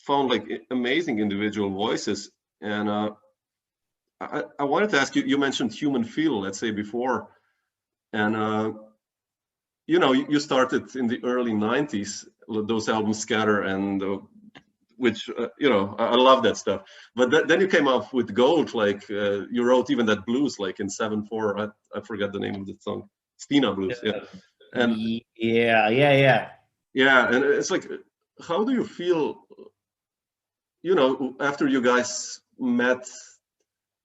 found like amazing individual voices. And I wanted to ask you, you mentioned Human Feel, let's say, before. And, you know, you started in the early 90s, those albums Scatter and which, you know, I love that stuff. But then you came up with Gold, like you wrote even that blues, like in 7/4, I forget the name of the song, Stina Blues, yeah. And yeah. and it's like, how do you feel, you know, after you guys met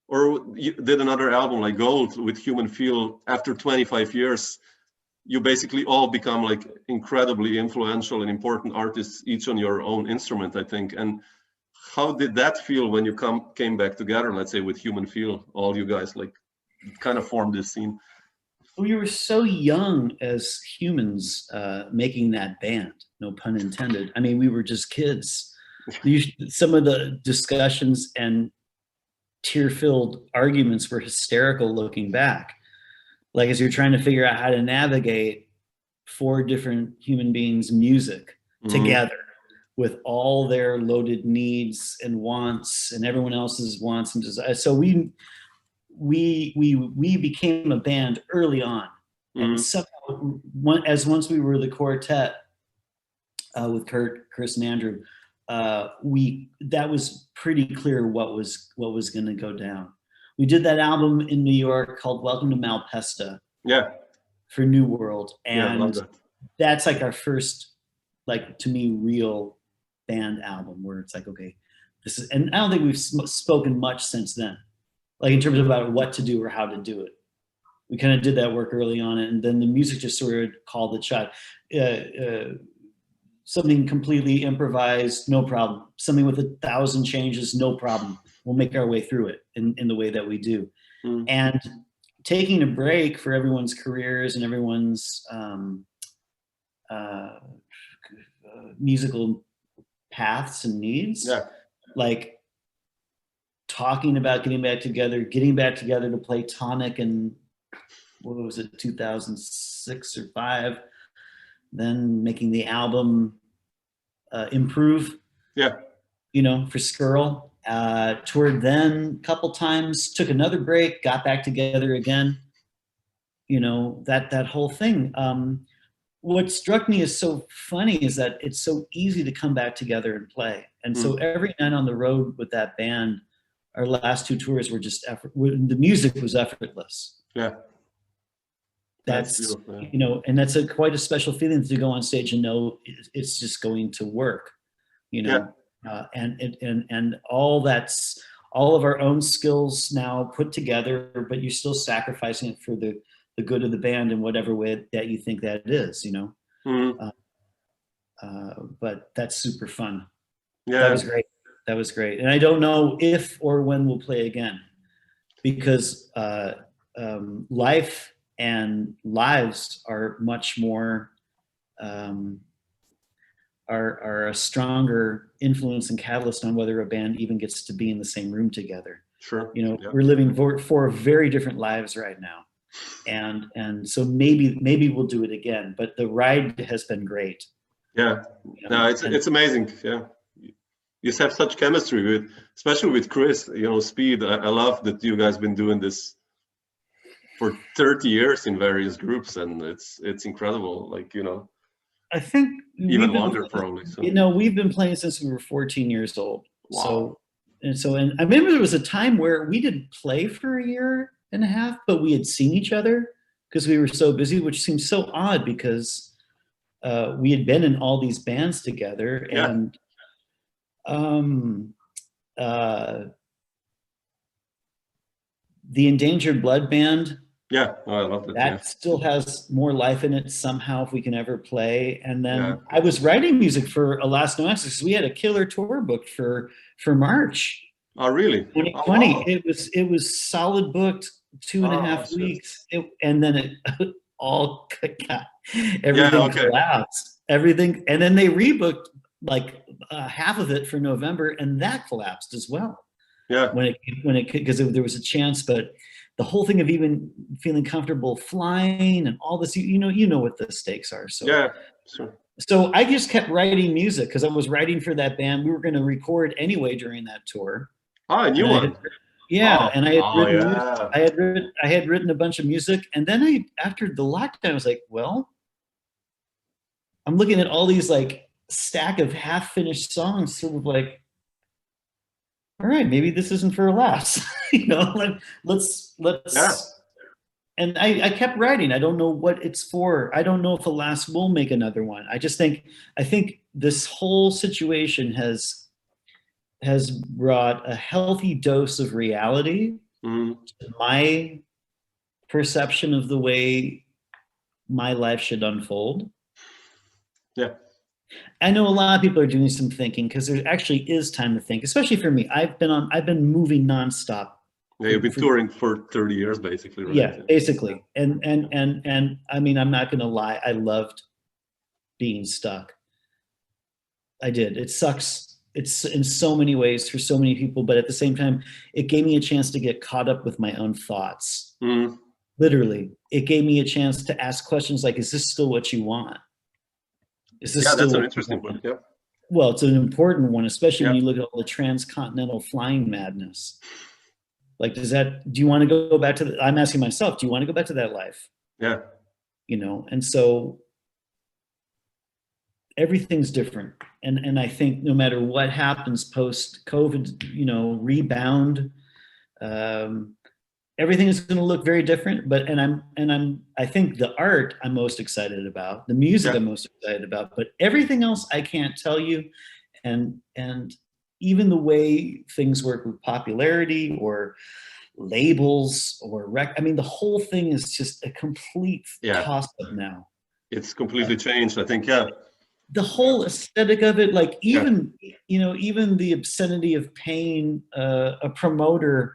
or you did another album like Gold with Human Feel after 25 years, you basically all become like incredibly influential and important artists, each on your own instrument, I think. And how did that feel when you came back together, let's say with Human Feel, all you guys like kind of formed this scene? We were so young as humans making that band, no pun intended. I mean, we were just kids. Some of the discussions and tear-filled arguments were hysterical looking back. Like as you're trying to figure out how to navigate 4 different human beings' music together with all their loaded needs and wants and everyone else's wants and desires. So we became a band early on, and somehow once we were the quartet with Kurt, Chris, and Andrew, that was pretty clear what was going to go down. We did that album in New York called Welcome to Malpesta. Yeah. For New World. And that. That's like our first, like, to me, real band album where it's like, okay, this is, and I don't think we've spoken much since then, like in terms of about what to do or how to do it. We kind of did that work early on, and then the music just sort of called the shot. Something completely improvised, no problem. Something with 1,000 changes, no problem. We'll make our way through it in the way that we do. And taking a break for everyone's careers and everyone's musical paths and needs, like talking about getting back together to play Tonic in, what was it, 2006 or 5, then making the album Improve, you know, for Skirl. Toured then a couple times, took another break, got back together again. You know, that whole thing. What struck me as so funny is that it's so easy to come back together and play. And so every night on the road with that band, our last 2 tours were just the music was effortless. Yeah. That's you know, and that's quite a special feeling to go on stage and know it's just going to work, you know. And all of our own skills now put together, but you're still sacrificing it for the good of the band in whatever way that you think that is, you know. But that's super fun. That was great. And I don't know if or when we'll play again, because life and lives are much more are a stronger influence and catalyst on whether a band even gets to be in the same room together. Sure. You know, we're living four very different lives right now, and so maybe we'll do it again. But the ride has been great. Yeah. You know, no, it's amazing. Yeah. You just have such chemistry especially with Chris. You know, Speed. I love that you guys been doing this for 30 years in various groups, and it's incredible. Like, you know, I think even longer probably. So. You know, we've been playing since we were 14 years old. Wow. So I remember there was a time where we didn't play for a year and a half, but we had seen each other because we were so busy, which seems so odd because we had been in all these bands together, and the Endangered Blood Band. Yeah, I love it. That still has more life in it somehow if we can ever play. And then I was writing music for AlasNoAxis. We had a killer tour booked for March. Oh, really? 2020. Oh, wow. It was solid booked 2.5 weeks, and then it all everything collapsed. Everything, and then they rebooked like half of it for November, and that collapsed as well. Yeah. When it because there was a chance, but the whole thing of even feeling comfortable flying and all this, you know what the stakes are. So yeah, sure. So I just kept writing music because I was writing for that band. We were going to record anyway during that tour. Oh, a new one. And I had written music. Yeah. I had written a bunch of music, and then after the lockdown, I was like, well, I'm looking at all these like stack of half-finished songs, sort of like, all right, maybe this isn't for Alas. You know, like let's. Yeah. And I kept writing. I don't know what it's for. I don't know if Alas will make another one. I think this whole situation has brought a healthy dose of reality to my perception of the way my life should unfold. Yeah. I know a lot of people are doing some thinking because there actually is time to think, especially for me. I've been moving nonstop. Yeah, you've been touring for 30 years, basically, right? Yeah, basically. And I mean, I'm not gonna lie, I loved being stuck. I did. It sucks. It's in so many ways for so many people, but at the same time, it gave me a chance to get caught up with my own thoughts. Literally, it gave me a chance to ask questions like, is this still what you want? Is this that's an interesting one. Yeah. Well, it's an important one, especially when you look at all the transcontinental flying madness. Like, do you want to go back to I'm asking myself, do you want to go back to that life? Yeah. You know, and so everything's different. And I think no matter what happens post-COVID, you know, rebound, everything is going to look very different. But I think the art I'm most excited about, the music I'm most excited about, but everything else I can't tell you. And even the way things work with popularity or labels or I mean, the whole thing is just a complete toss-up now. It's completely changed, I think. Yeah. The whole aesthetic of it, like even the obscenity of paying a promoter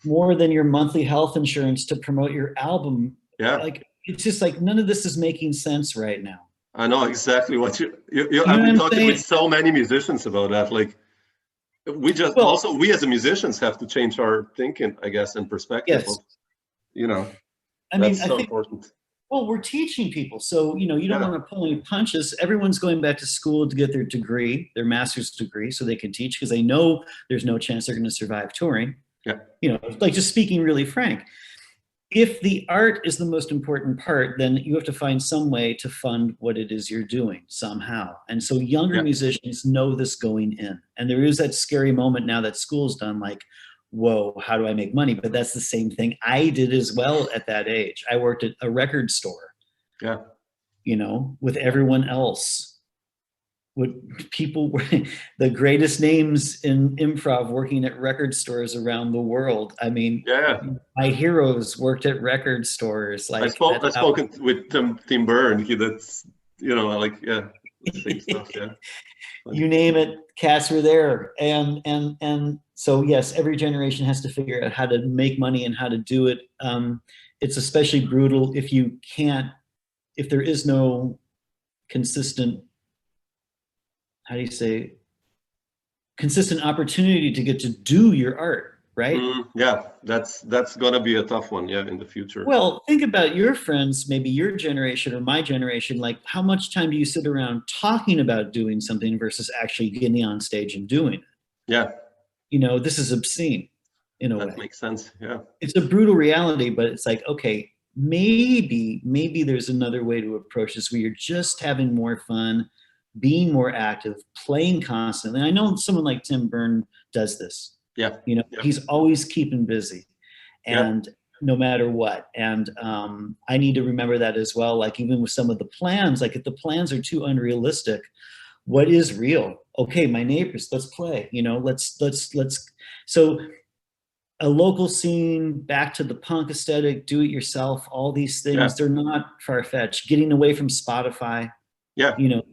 more than your monthly health insurance to promote your album. Yeah. Like, it's just like, none of this is making sense right now. I know exactly what you I've been talking with so many musicians about that. Like, we as a musicians have to change our thinking, I guess, and perspective. Yes. You know, I mean, that's so important. Well, we're teaching people. So, you know, you don't want to pull any punches. Everyone's going back to school to get their degree, their master's degree, so they can teach because they know there's no chance they're going to survive touring. Yeah. You know, like, just speaking really frank, if the art is the most important part, then you have to find some way to fund what it is you're doing somehow. And so younger musicians know this going in. And there is that scary moment now that school's done, like, whoa, how do I make money? But that's the same thing I did as well at that age. I worked at a record store, you know, with everyone else. With people were the greatest names in improv working at record stores around the world. I mean, my heroes worked at record stores. Like, I've spoken with Tim Berne. That's, you know, like, the same stuff. Yeah. You name it, cats were there. And so, yes, every generation has to figure out how to make money and how to do it. It's especially brutal if there is no consistent, consistent opportunity to get to do your art, right? That's gonna be a tough one, in the future. Well, think about your friends, maybe your generation or my generation. Like, how much time do you sit around talking about doing something versus actually getting on stage and doing it? Yeah. You know, this is obscene in a way. That makes sense. Yeah. It's a brutal reality, but it's like, okay, maybe there's another way to approach this where you're just having more fun, being more active, playing constantly. And I know someone like Tim Berne does this. Yeah. You know, he's always keeping busy, and no matter what. And I need to remember that as well. Like, even with some of the plans, like, if the plans are too unrealistic, what is real? Okay, my neighbors, let's play, you know, let's. So a local scene, back to the punk aesthetic, do it yourself, all these things, they're not far-fetched. Getting away from Spotify, you know,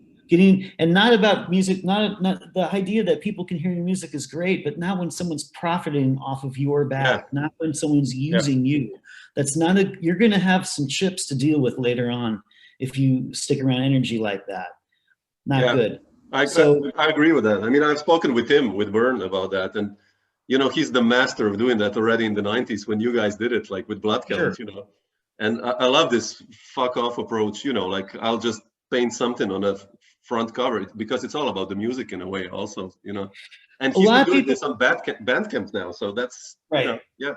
not about music, not the idea that people can hear your music is great, but not when someone's profiting off of your back, not when someone's using you. That's not you're going to have some chips to deal with later on if you stick around energy like that. Not good. I agree with that. I mean, I've spoken with Berne about that, and, you know, he's the master of doing that already in the 90s when you guys did it, like with Blood Killers, you know. And I love this fuck off approach, you know, like, I'll just paint something on a front cover, because it's all about the music in a way also, you know. And A he's lot been of doing people, this on Bandcamp now, so that's, you right. know, yeah.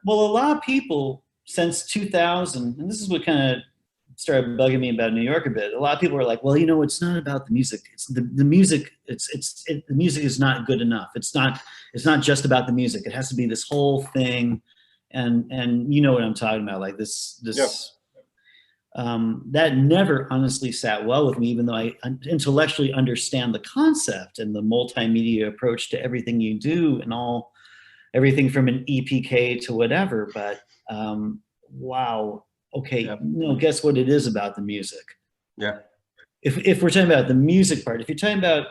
Well, a lot of people since 2000, and this is what kind of started bugging me about New York a bit. A lot of people are like, well, you know, it's not about the music. It's the music. The music is not good enough. It's not just about the music. It has to be this whole thing. And you know what I'm talking about, like this, Yeah. that never honestly sat well with me, even though I intellectually understand the concept and the multimedia approach to everything you do and everything from an EPK to whatever. But wow, okay, Yeah. no, guess what it is about the music. Yeah. If we're talking about the music part, if you're talking about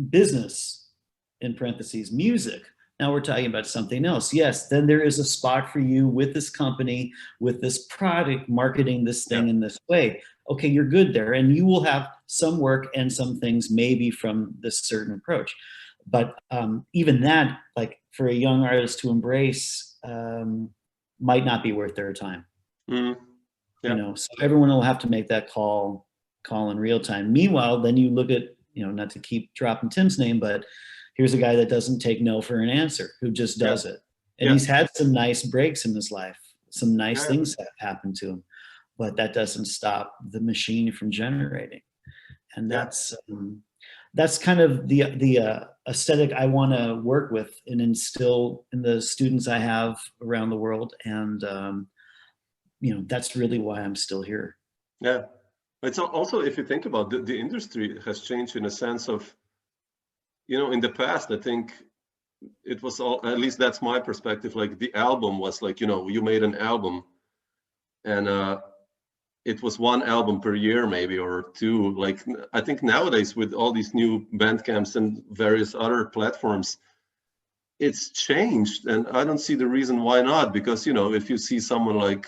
business, in parentheses, music, now we're talking about something else. Yes, then there is a spot for you with this company, with this product, marketing this thing in this way. Okay, you're good there, and you will have some work and some things maybe from this certain approach. But even that, like for a young artist to embrace, might not be worth their time. Mm. Yeah. You know, so everyone will have to make that call in real time. Meanwhile, then you look at, you know, not to keep dropping Tim's name, but here's a guy that doesn't take no for an answer, who just does it. And he's had some nice breaks in his life. Some nice things have happened to him, but that doesn't stop the machine from generating. And that's kind of the aesthetic I want to work with and instill in the students I have around the world. And, you know, that's really why I'm still here. Yeah. It's also, if you think about the industry has changed in a sense of, you know, in the past, I think it was all, at least that's my perspective, like the album was like, you know, you made an album and it was one album per year maybe, or two. Like, I think nowadays with all these new Bandcamps and various other platforms, it's changed. And I don't see the reason why not, because, you know, if you see someone like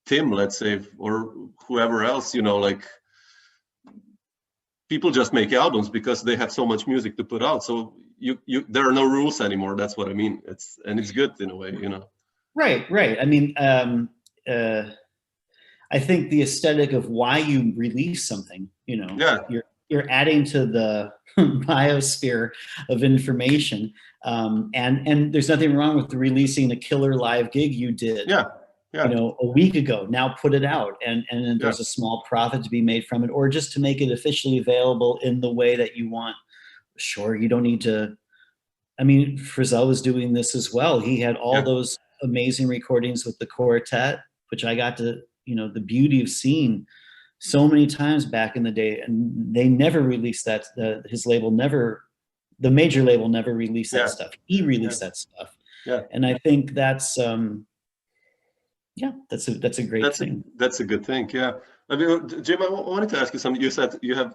Tim, let's say, or whoever else, you know, like, people just make albums because they have so much music to put out. So there are no rules anymore. That's what I mean. It's good in a way, you know. Right. I mean, I think the aesthetic of why you release something, you know, you're adding to the biosphere of information, and there's nothing wrong with releasing a killer live gig you did. You know, a week ago. Now put it out, and there's a small profit to be made from it, or just to make it officially available in the way that you want. Sure, you don't need to. I mean, Frizzell was doing this as well. He had all those amazing recordings with the quartet, which I got to, you know, the beauty of seeing so many times back in the day, and they never released that. His label never, the major label never released that stuff. He released that stuff. And I think that's. That's a great thing. That's a good thing. Yeah. I mean, Jim, I wanted to ask you something. You said you have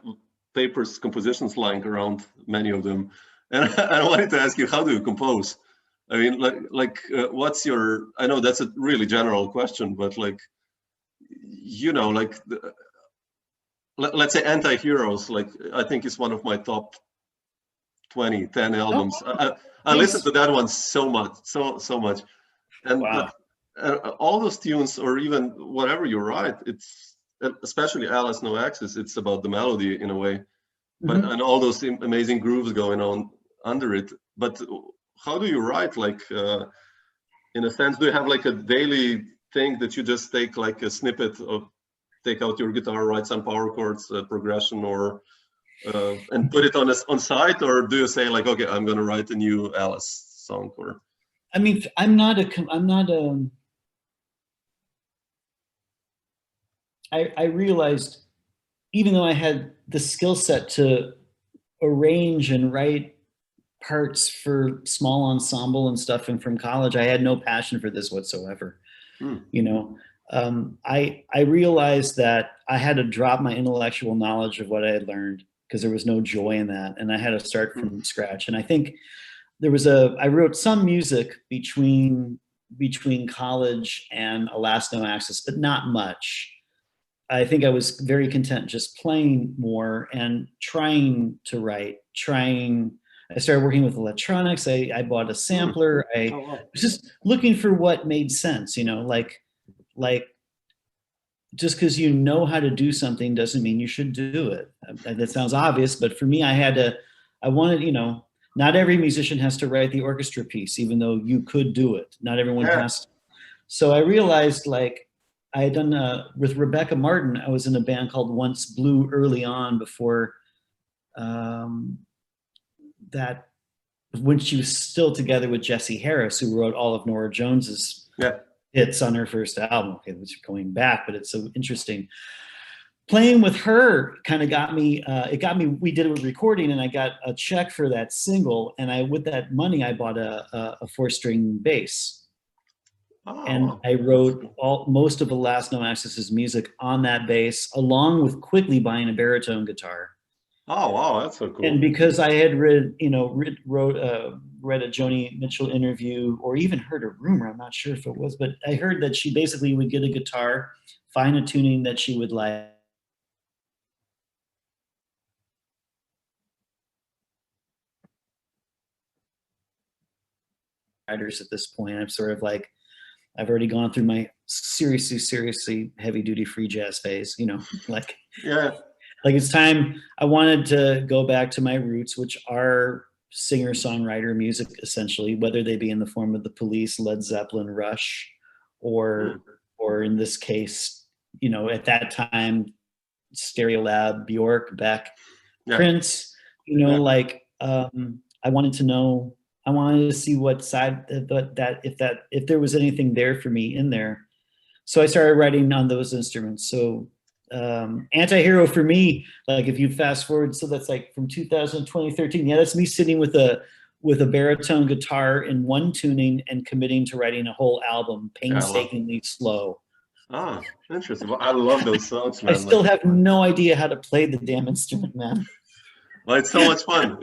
papers, compositions lying around, many of them, and I wanted to ask you, how do you compose? I mean, what's your? I know that's a really general question, but like, you know, like, let's say Antiheroes, like, I think is one of my top 10 albums. I listened to that one so much, so much, and. Wow. All those tunes, or even whatever you write, it's especially AlasNoAxis, it's about the melody in a way, but and all those amazing grooves going on under it. But how do you write? Like, in a sense, do you have like a daily thing that you just take like a snippet of, take out your guitar, write some power chords, progression, or and put it on site, or do you say like, okay, I'm going to write a new Alice song? Or I mean, I realized, even though I had the skill set to arrange and write parts for small ensemble and stuff, and from college, I had no passion for this whatsoever. You know, I realized that I had to drop my intellectual knowledge of what I had learned, because there was no joy in that, and I had to start from scratch. And I think I wrote some music between college and AlasNoAxis, but not much. I think I was very content just playing more and trying to write, I started working with electronics. I bought a sampler. I was just looking for what made sense, you know, like just because you know how to do something doesn't mean you should do it. That sounds obvious, but for me, I wanted, not every musician has to write the orchestra piece, even though you could do it. Not everyone has to. So I realized, like, I had done, with Rebecca Martin, I was in a band called Once Blue early on before that, when she was still together with Jesse Harris, who wrote all of Nora Jones's hits on her first album. Okay, which is going back, but it's so interesting. Playing with her kind of got me, we did a recording and I got a check for that single. And with that money, I bought a 4-string bass. Oh. And I wrote most of AlasNoAxis's music on that bass, along with quickly buying a baritone guitar. Oh, wow, that's so cool. And because I had read a Joni Mitchell interview, or even heard a rumor, I'm not sure if it was, but I heard that she basically would get a guitar, find a tuning that she would like, writers at this point. I'm sort of like, I've already gone through my seriously heavy duty free jazz phase, like, like it's time. I wanted to go back to my roots, which are singer-songwriter music, essentially, whether they be in the form of the Police, Led Zeppelin, Rush, or in this case, at that time, Stereolab, Bjork, Beck, Prince, like, I wanted to see what side if there was anything there for me in there. So I started writing on those instruments. So Antihero for me, like if you fast forward, so that's like from 2013. Yeah, that's me sitting with a baritone guitar in one tuning and committing to writing a whole album, painstakingly slow. Ah, interesting. Well, I love those songs, man. I still have no idea how to play the damn instrument, man. Well, it's so much fun.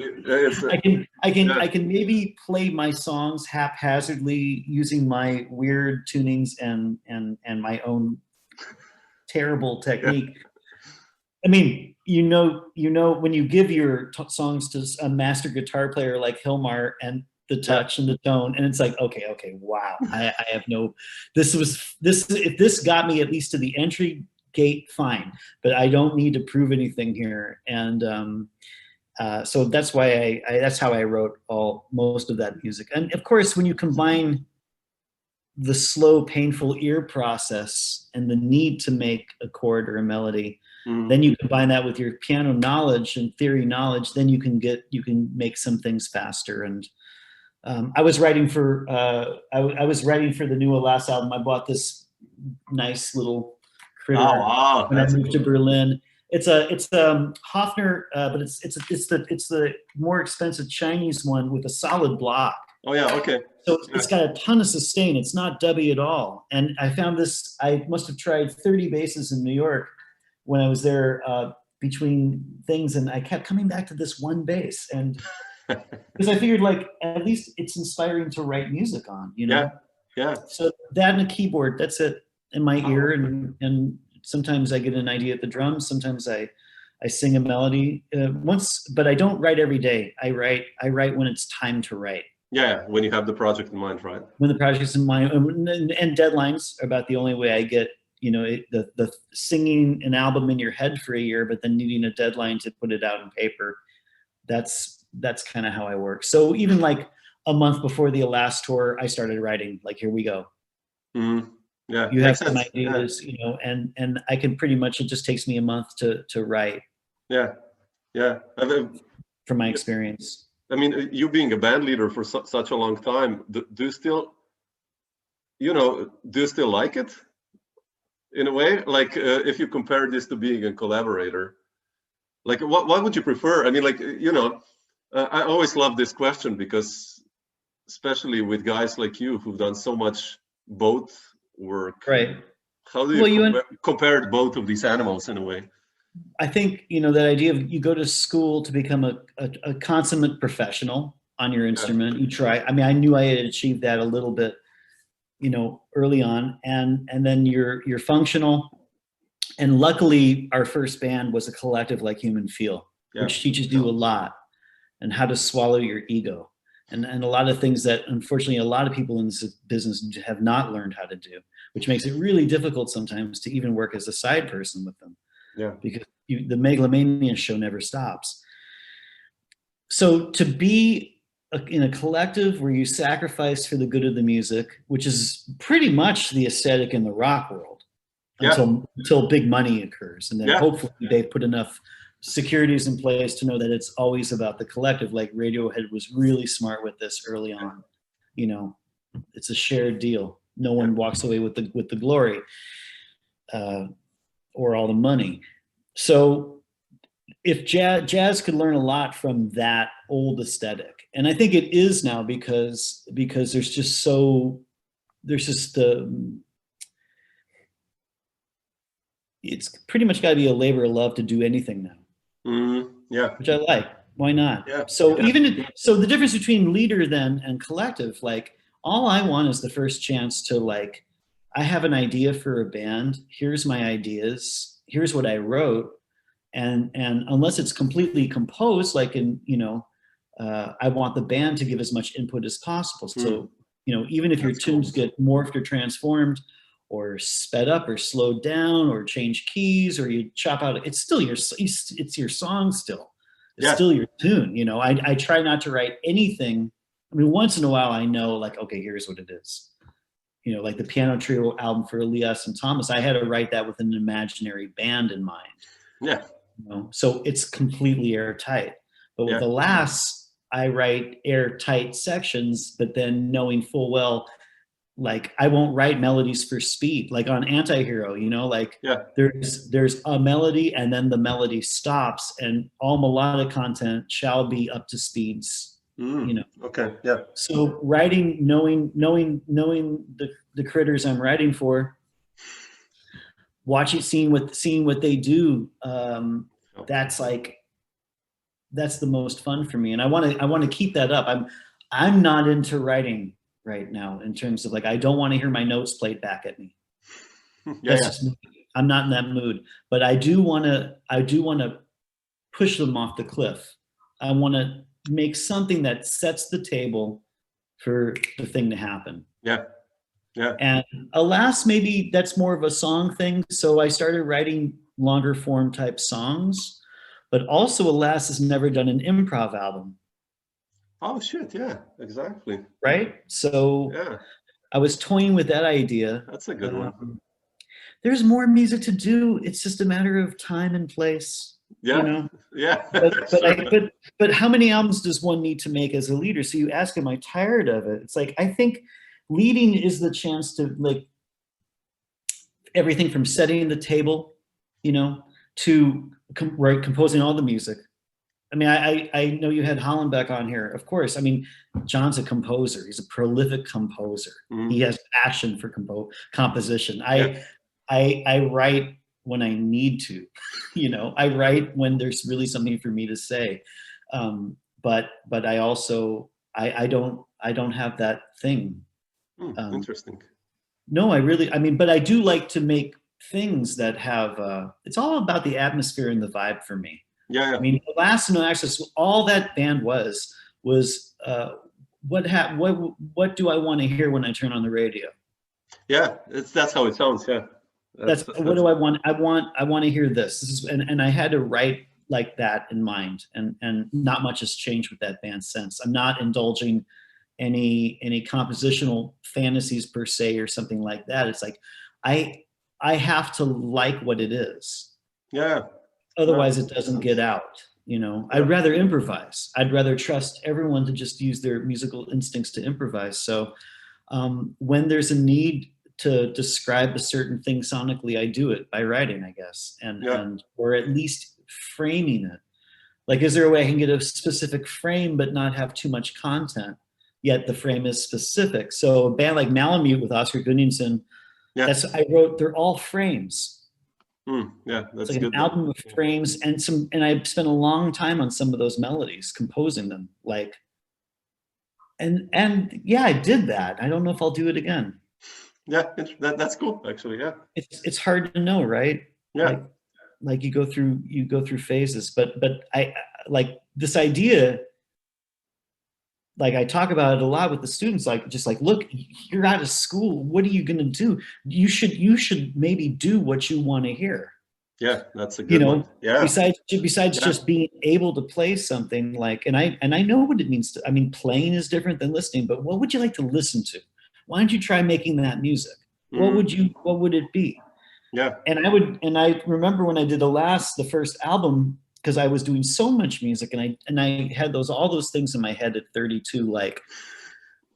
I can maybe play my songs haphazardly using my weird tunings and my own terrible technique. I mean, when you give your songs to a master guitar player like Hilmar and the touch and the tone, and it's like, okay, wow, I have no. If this got me at least to the entry gate, fine, but I don't need to prove anything here, and. So that's why that's how I wrote most of that music. And of course, when you combine the slow, painful ear process and the need to make a chord or a melody, then you combine that with your piano knowledge and theory knowledge, then you can make some things faster. And I was writing for the new Alas album. I bought this nice little critter when I moved to Berlin. It's Hofner, but it's the more expensive Chinese one with a solid block. Oh yeah, okay. So it's got a ton of sustain. It's not dubby at all. And I found this. I must have tried 30 basses in New York when I was there between things, and I kept coming back to this one bass, and because I figured, like, at least it's inspiring to write music on. Yeah. So that and a keyboard. That's it in my ear, and. Sometimes I get an idea at the drums. Sometimes I sing a melody but I don't write every day. I write when it's time to write. Yeah, when you have the project in mind, right? When the project's in mind, and deadlines are about the only way I get, the singing an album in your head for a year, but then needing a deadline to put it out on paper. That's kind of how I work. So even like a month before the Alas tour, I started writing. Like, here we go. Mm-hmm. Yeah, you have some ideas, and I can pretty much, it just takes me a month to write. Yeah. From my experience. I mean, you being a band leader for such a long time, do you still like it in a way? Like, if you compare this to being a collaborator, like what would you prefer? I mean, like, I always love this question, because especially with guys like you who've done so much both work, right? How do you compare both of these animals in a way? I think that idea of you go to school to become a consummate professional on your instrument. You try. I mean, I knew I had achieved that a little bit, early on, and then you're functional. And luckily, our first band was a collective like Human Feel, which teaches you a lot, and how to swallow your ego. And a lot of things that, unfortunately, a lot of people in this business have not learned how to do. which makes it really difficult sometimes to even work as a side person with them. Yeah. Because the megalomania show never stops. So to be in a collective where you sacrifice for the good of the music, which is pretty much the aesthetic in the rock world, until big money occurs, and then hopefully they put enough securities in place to know that it's always about the collective. Like Radiohead was really smart with this early on. You know, it's a shared deal. No one walks away with the glory or all the money. So if jazz could learn a lot from that old aesthetic, and I think it is now because there's just it's pretty much got to be a labor of love to do anything now. Which I like. Why not? So so the difference between leader then and collective, like all I want is the first chance to like, I have an idea for a band. Here's my ideas. Here's what I wrote. And unless it's completely composed, like I want the band to give as much input as possible. So, even if your tunes get morphed or transformed or sped up or slowed down or change keys or you chop out, it's still it's your song still. It's still your tune. I try not to write anything. I mean, once in a while I know like, okay, here's what it is. Like the piano trio album for Elias and Thomas, I had to write that with an imaginary band in mind. Yeah. So it's completely airtight. But with Alas, I write airtight sections, but then knowing full well, like I won't write melodies for speed. Like on Antihero, there's a melody and then the melody stops, and all melodic content shall be up to speeds. Okay. Yeah. So writing, knowing the critters I'm writing for, seeing what they do, that's the most fun for me, and I want to keep that up. I'm not into writing right now in terms of like I don't want to hear my notes played back at me. I'm not in that mood, but I do want to push them off the cliff. I want to make something that sets the table for the thing to happen. Yeah. And Alas, maybe that's more of a song thing. So I started writing longer form type songs, but also Alas has never done an improv album. Oh shit! Yeah, exactly. Right. So I was toying with that idea. That's a good one. There's more music to do. It's just a matter of time and place. Yeah. But how many albums does one need to make as a leader? So you ask, am I tired of it? It's like, I think leading is the chance to like everything from setting the table, to composing all the music. I mean, I know you had Hollenbeck on here, of course. I mean, John's a composer. He's a prolific composer. He has passion for composition. I write when I need to, I write when there's really something for me to say. But I also, I don't have that thing. Interesting. No, but I do like to make things that have, it's all about the atmosphere and the vibe for me. Yeah. I mean, AlasNoAxis, all that band was what do I want to hear when I turn on the radio? Yeah, that's how it sounds. Yeah. That's what do I want? I want to hear this. And I had to write like that in mind, and not much has changed with that band since. I'm not indulging any compositional fantasies per se or something like that. It's like I have to like what it is. Yeah. Otherwise it doesn't get out. I'd rather improvise. I'd rather trust everyone to just use their musical instincts to improvise. So when there's a need to describe a certain thing sonically, I do it by writing, I guess, and or at least framing it. Like, is there a way I can get a specific frame but not have too much content, yet the frame is specific? So a band like Malamute with Oscar Gunnarsson, they're all frames. That's like good. An album of frames, and I spent a long time on some of those melodies, composing them. Like, and I did that. I don't know if I'll do it again. Yeah, that's cool. Actually, yeah. It's hard to know, right? Yeah. Like you go through phases, but I like this idea. like I talk about it a lot with the students, like just like, look, you're out of school. What are you going to do? You should maybe do what you want to hear. Yeah, that's a good one. Yeah. Besides just being able to play something, like, and I know what it means to, I mean, playing is different than listening, but what would you like to listen to? Why don't you try making that music? What would it be? Yeah. And I remember when I did the first album, because I was doing so much music, and I had all those things in my head at 32, like,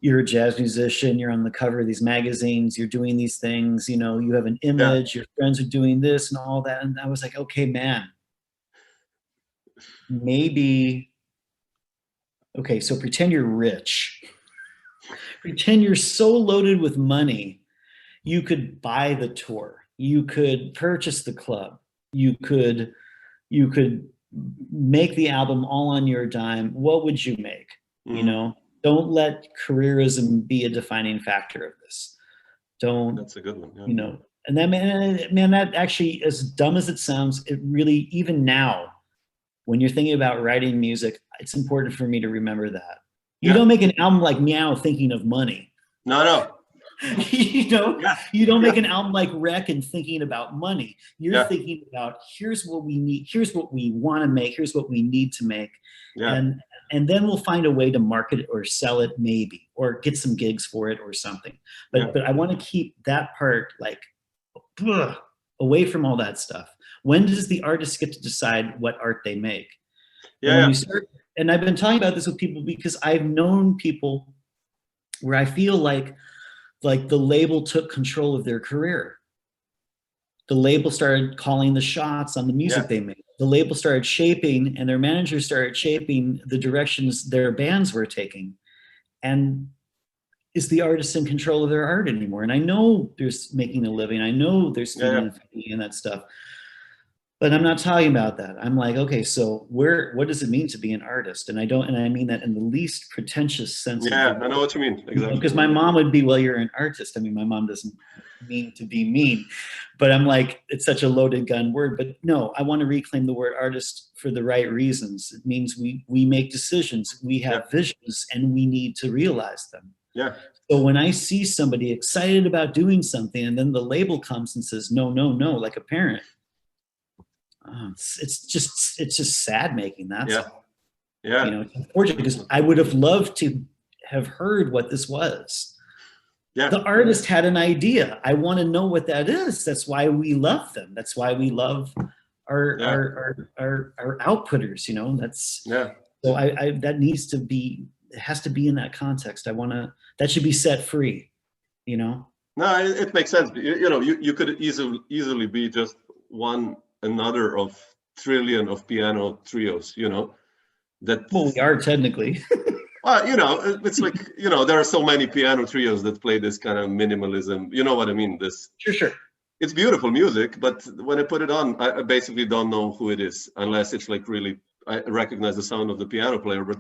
you're a jazz musician, you're on the cover of these magazines, you're doing these things, you know, you have an image, your friends are doing this and all that. And I was like, okay, man, maybe, okay, so pretend you're rich. Pretend you're so loaded with money, you could buy the tour, you could purchase the club, you could make the album all on your dime. What would you make? You know? Don't let careerism be a defining factor of this. Don't. That's a good one. Yeah. You know, and that man, that actually, as dumb as it sounds, it really, even now, when you're thinking about writing music, it's important for me to remember that. You don't make an album like Meow thinking of money. No. You know, you don't make an album like Wreck and thinking about money. You're thinking about, here's what we need, here's what we want to make, here's what we need to make. And then we'll find a way to market it or sell it, maybe, or get some gigs for it or something. But I want to keep that part, like, away from all that stuff. When does the artist get to decide what art they make? And I've been talking about this with people because I've known people where I feel like the label took control of their career. The label started calling the shots on the music they made. The label started shaping, and their managers started shaping the directions their bands were taking. And is the artist in control of their art anymore? And I know there's making a living. I know there's and that stuff. But I'm not talking about that. I'm like, okay, so what does it mean to be an artist? And I mean that in the least pretentious sense. Yeah, I know what you mean. Exactly. Because my mom would be, well, you're an artist. I mean, my mom doesn't mean to be mean, but I'm like, it's such a loaded gun word. But no, I want to reclaim the word artist for the right reasons. It means we make decisions, we have visions, and we need to realize them. Yeah. So when I see somebody excited about doing something, and then the label comes and says, no, like a parent, it's just sad making that. You know, it's unfortunate because I would have loved to have heard what this was. The artist had an idea. I want to know what that is. That's why we love them. That's why we love our outputters. You know, that's So I that needs to be. It has to be in that context. That should be set free. You know. No, it makes sense. You know, you could easily be just another of trillion of piano trios, you know, well, we are technically. Well, you know, it's like, you know, there are so many piano trios that play this kind of minimalism, you know what I mean? Sure. It's beautiful music, but when I put it on, I basically don't know who it is, unless it's like really, I recognize the sound of the piano player, but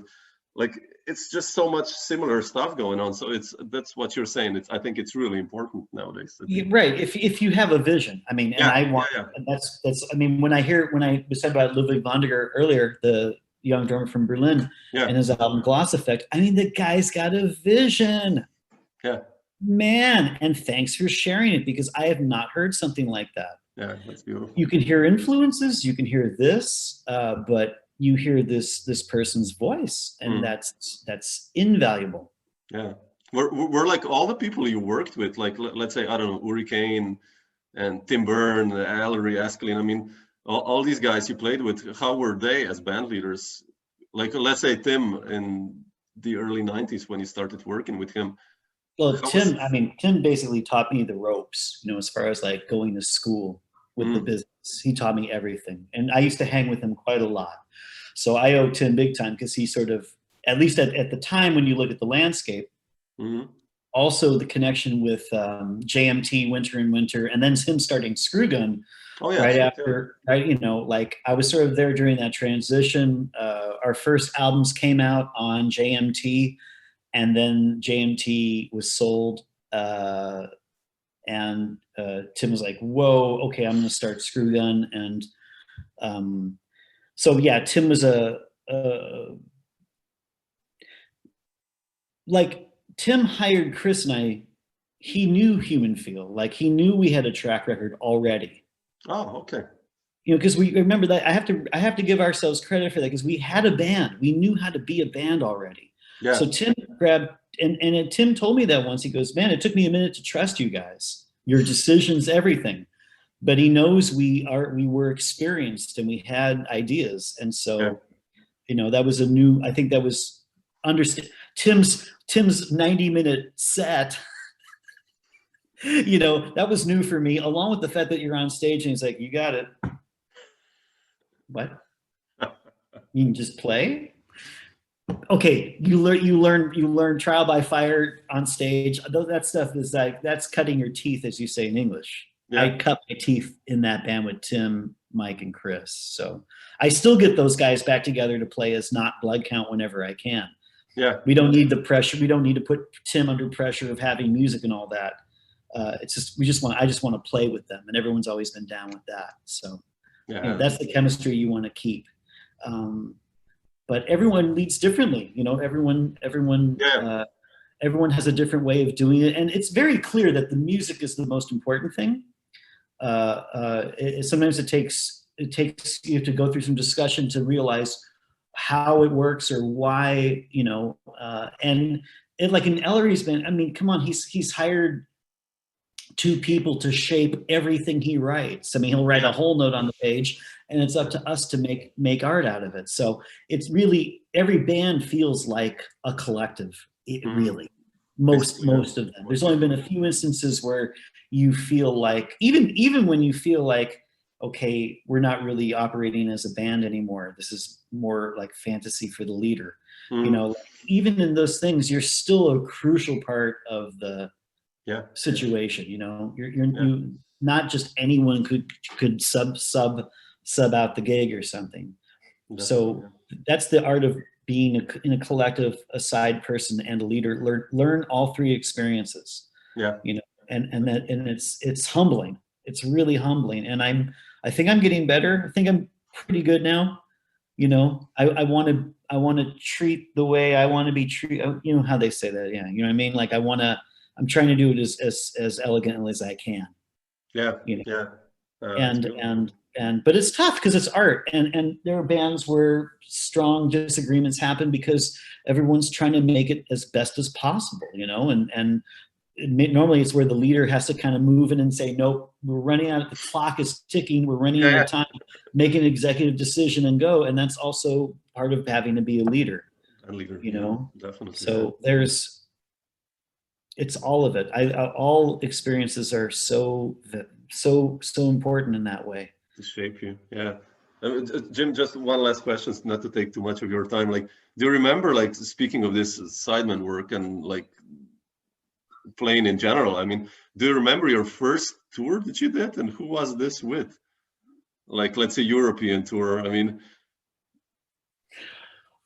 like, it's just so much similar stuff going on. So that's what you're saying. I think it's really important nowadays. Right. If you have a vision, I mean, and I want, and that's, I mean, when I was talking about Ludwig Vondeger earlier, the young drummer from Berlin, and his album Gloss Effect, I mean, the guy's got a vision. Yeah. Man. And thanks for sharing it, because I have not heard something like that. Yeah, that's beautiful. You can hear influences, you can hear this, but you hear this person's voice, and that's invaluable. Yeah, we're like all the people you worked with, like let's say, I don't know, Uri Kane and Tim Byrne, Ellery Askelin. I mean, all these guys you played with. How were they as band leaders? Like, let's say Tim in the early '90s when you started working with him. Well, Tim basically taught me the ropes, you know, as far as like going to school with the business. He taught me everything, and I used to hang with him quite a lot. So I owe Tim big time, because he sort of, at least at the time when you look at the landscape, also the connection with JMT, Winter and Winter, and then him starting Screwgun right after, right? You know, like I was sort of there during that transition. Our first albums came out on JMT, and then JMT was sold, and Tim was like, whoa, okay, I'm going to start Screwgun. And so yeah, Tim was like Tim hired Chris and I, he knew Human Feel, like he knew we had a track record already. Oh, okay. You know, because we remember that I have to give ourselves credit for that, because we had a band. We knew how to be a band already. Yeah. So Tim grabbed, and Tim told me that once. He goes, man, it took me a minute to trust you guys. Your decisions, everything. But he knows we were experienced and we had ideas. And so, Yeah. you know, that was I think that was Tim's 90-minute set. You know, that was new for me, along with the fact that you're on stage and he's like, you got it. What? You can just play? Okay, you learn trial by fire on stage. That stuff is like, that's cutting your teeth, as you say in English. Yeah. I cut my teeth in that band with Tim, Mike, and Chris. So I still get those guys back together to play as Not Blood Count whenever I can. Yeah. We don't need the pressure. We don't need to put Tim under pressure of having music and all that. It's just I just want to play with them, and everyone's always been down with that. So yeah, you know, that's the chemistry you want to keep. But everyone leads differently. You know, everyone has a different way of doing it, and it's very clear that the music is the most important thing. Sometimes it takes you have to go through some discussion to realize how it works or why, you know, and it, like in Ellery's band, I mean, come on, he's hired 2 people to shape everything he writes. I mean, he'll write a whole note on the page, and it's up to us to make art out of it. So it's really, every band feels like a collective. Really, most of them. There's only been a few instances where you feel like, even when you feel like, okay, we're not really operating as a band anymore. This is more like fantasy for the leader. You know, like, even in those things, you're still a crucial part of the situation. You know, you not just anyone could sub out the gig or something. So that's the art of being in a collective, a side person and a leader. Learn all 3 experiences. Yeah, you know, and it's humbling. It's really humbling, and I think I'm getting better. I think I'm pretty good now. You know, I want to treat the way I want to be treated. You know how they say that, yeah. You know what I mean? Like I'm trying to do it as elegantly as I can. Yeah. You know? Yeah. But it's tough because it's art, and there are bands where strong disagreements happen because everyone's trying to make it as best as possible, you know, and normally it's where the leader has to kind of move in and say, nope, we're running out, the clock is ticking, we're running out of time, make an executive decision and go. And that's also part of having to be a leader. You know, definitely. So it's all of it. All experiences are so important in that way. To shape you, yeah. Jim, just one last question, not to take too much of your time. Like, do you remember, like, speaking of this sideman work and like playing in general, I mean, do you remember your first tour that you did, and who was this with? Like, let's say European tour. I mean,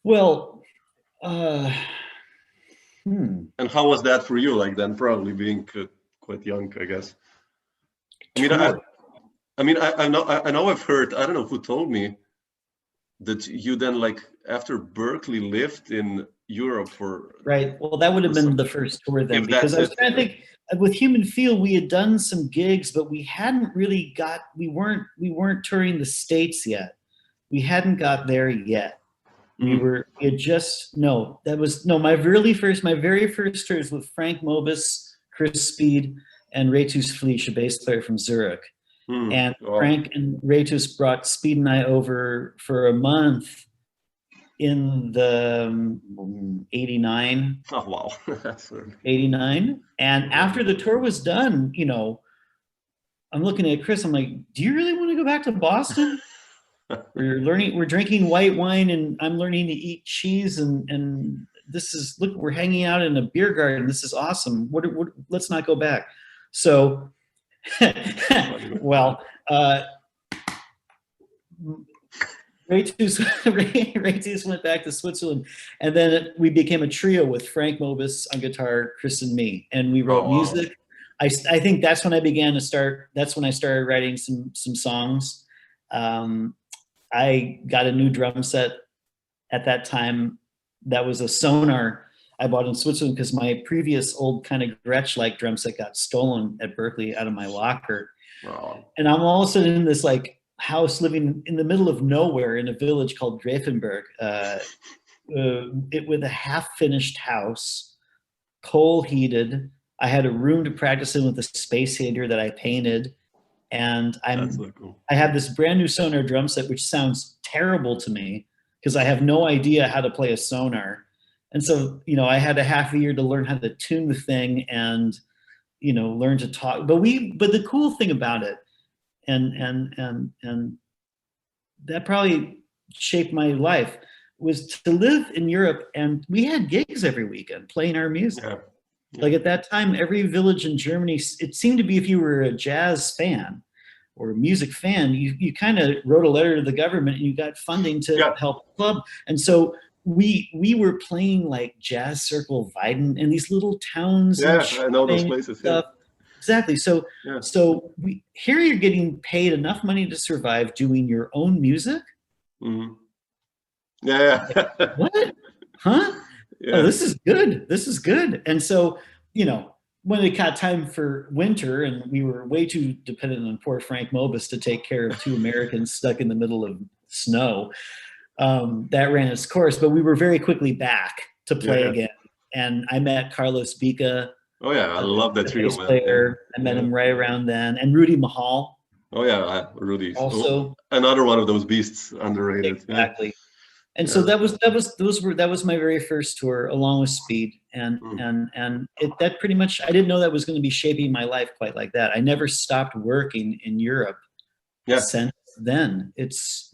well, and how was that for you? Like, then probably being quite young, I guess. I mean, I know I've heard, I don't know who told me that you then, like, after Berkeley, lived in Europe for... Right. Well, that would have been the first tour then, because I was trying to think, with Human Feel, we had done some gigs, but we hadn't really we weren't touring the States yet. We hadn't got there yet. My very first tour was with Frank Mobus, Chris Speed, and Retus Fleisch, a bass player from Zurich. And Frank and Retus brought Speed and I over for a month in the 89. Oh, wow. That's 89. And after the tour was done, you know, I'm looking at Chris, I'm like, do you really want to go back to Boston? We're drinking white wine, and I'm learning to eat cheese, and this is, look, we're hanging out in a beer garden. This is awesome. Let's not go back. So, well, Retus went back to Switzerland, and then we became a trio with Frank Mobus on guitar, Chris and me, and we wrote music. I think that's when that's when I started writing some songs. I got a new drum set at that time. That was a Sonar. I bought in Switzerland because my previous old kind of Gretsch-like drum set got stolen at Berkeley out of my locker. Wow. And I'm all of a sudden in this like house living in the middle of nowhere in a village called Drefenberg, with a half-finished house, coal heated. I had a room to practice in with a space heater that I painted. And So cool. I have this brand new Sonar drum set, which sounds terrible to me because I have no idea how to play a Sonar. And so, you know, I had a half a year to learn how to tune the thing and, you know, learn to talk. But the cool thing about it, and that probably shaped my life, was to live in Europe, and we had gigs every weekend playing our music. Yeah. Like at that time, every village in Germany, it seemed to be, if you were a jazz fan or a music fan, you kind of wrote a letter to the government and you got funding to help the club. And so we were playing like Jazz Circle Weiden in these little towns. Yeah, I know those places. Yeah. Exactly. So here you're getting paid enough money to survive doing your own music. Mm-hmm. Yeah. What? Huh? Yeah. Oh, this is good. This is good. And so, you know, when it got time for winter and we were way too dependent on poor Frank Mobus to take care of two Americans stuck in the middle of snow, that ran its course. But we were very quickly back to play again. And I met Carlos Bica. Oh, yeah. I love that trio, man. Player. I met him right around then. And Rudy Mahal. Oh, yeah. Rudy. Also. Another one of those beasts, underrated. Exactly. Yeah. And so that was my very first tour, along with Speed, and that pretty much, I didn't know that was going to be shaping my life quite like that. I never stopped working in Europe since then. It's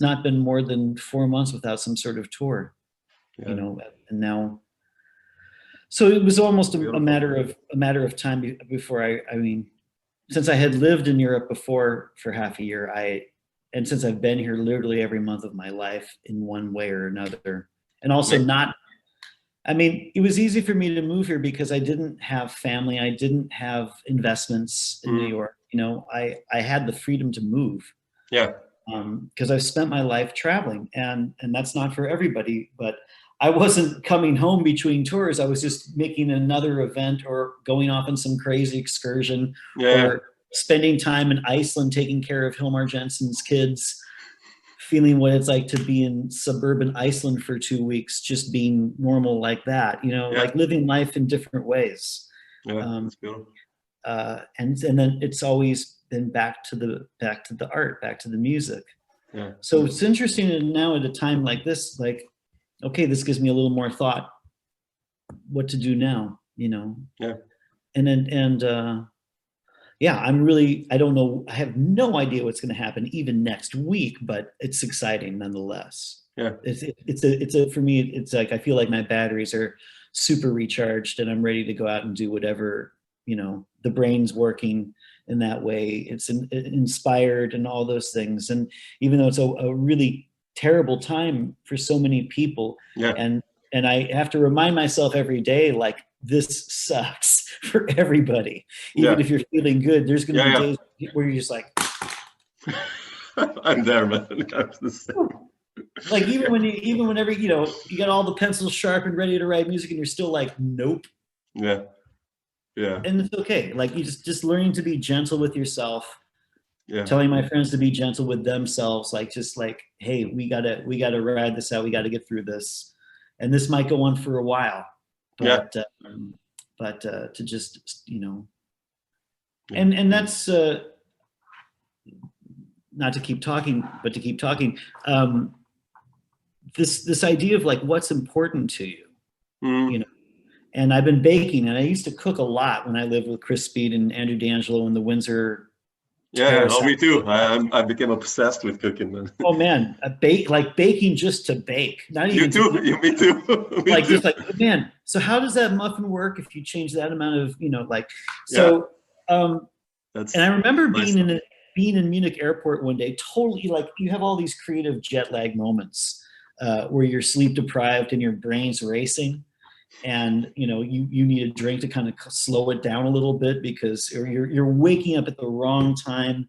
not been more than 4 months without some sort of tour, you know. And now, so it was almost a matter of time before I mean, since I had lived in Europe before for half a year, and since I've been here literally every month of my life in one way or another, and also it was easy for me to move here because I didn't have family. I didn't have investments in New York. You know, I had the freedom to move. Yeah. Because I've spent my life traveling, and that's not for everybody, but I wasn't coming home between tours. I was just making another event or going off on some crazy excursion or spending time in Iceland taking care of Hilmar Jensson's kids, feeling what it's like to be in suburban Iceland for 2 weeks, just being normal like that, you know, like living life in different ways. Yeah, that's beautiful. And then it's always been back to the art, back to the music. Yeah. So it's interesting now at a time like this, like, okay, this gives me a little more thought what to do now, you know? Yeah. I don't know. I have no idea what's going to happen even next week, but it's exciting nonetheless. Yeah. For me, it's like, I feel like my batteries are super recharged and I'm ready to go out and do whatever, you know, the brain's working in that way. It's inspired and all those things. And even though it's a really terrible time for so many people, and I have to remind myself every day, like, this sucks for everybody. Even if you're feeling good, there's going to be days where you're just like, I'm there, man. Like whenever, you know, you got all the pencils sharpened, ready to write music, and you're still like, nope. Yeah. Yeah. And it's okay. Like, you just learning to be gentle with yourself. Yeah. Telling my friends to be gentle with themselves, like, just like, hey, we gotta ride this out. We gotta get through this, and this might go on for a while. But to just, you know, and that's not to keep talking, but to keep talking. This idea of like what's important to you, you know. And I've been baking, and I used to cook a lot when I lived with Chris Speed and Andrew D'Angelo in the Windsor. Yeah, me too. I became obsessed with cooking, man. Oh man, baking just to bake. Not even me too. Like, just like, man. So how does that muffin work if you change that amount of, you know, like, so. And I remember being in Munich airport one day, totally, like, you have all these creative jet lag moments where you're sleep deprived and your brain's racing. And, you know, you need a drink to kind of slow it down a little bit because you're waking up at the wrong time.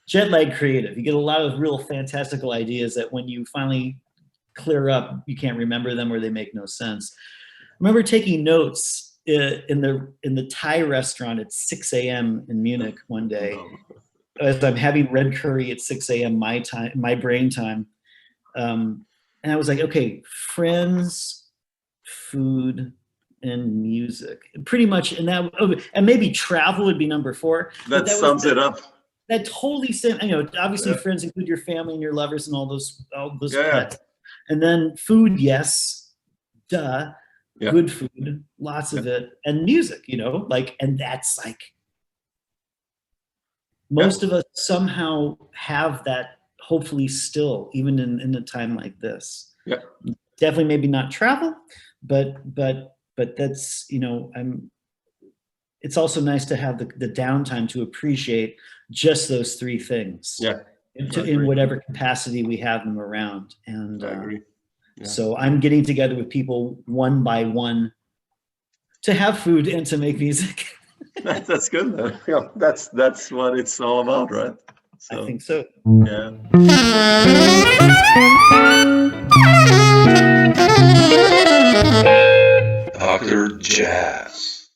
Jet lag creative. You get a lot of real fantastical ideas that when you finally clear up, you can't remember them or they make no sense. I remember taking notes in the Thai restaurant at 6 a.m. in Munich one day, as I'm having red curry at 6 a.m. my brain time. And I was like, okay, friends, food, and music, pretty much. And maybe travel would be number 4. That sums it up. That totally, obviously friends include your family and your lovers and all those pets. And then food, yes, duh. Yeah. Good food, lots of it, and music, and that's like, most of us somehow have that, hopefully still, even in a time like this. Yeah. Definitely maybe not travel, but that's, it's also nice to have the downtime to appreciate just those 3 things. Yeah. In whatever capacity we have them around. And I agree. Yeah. So I'm getting together with people one by one to have food and to make music. That's good though. Yeah, that's what it's all about, right? So, I think so. Yeah. Dr. Jazz.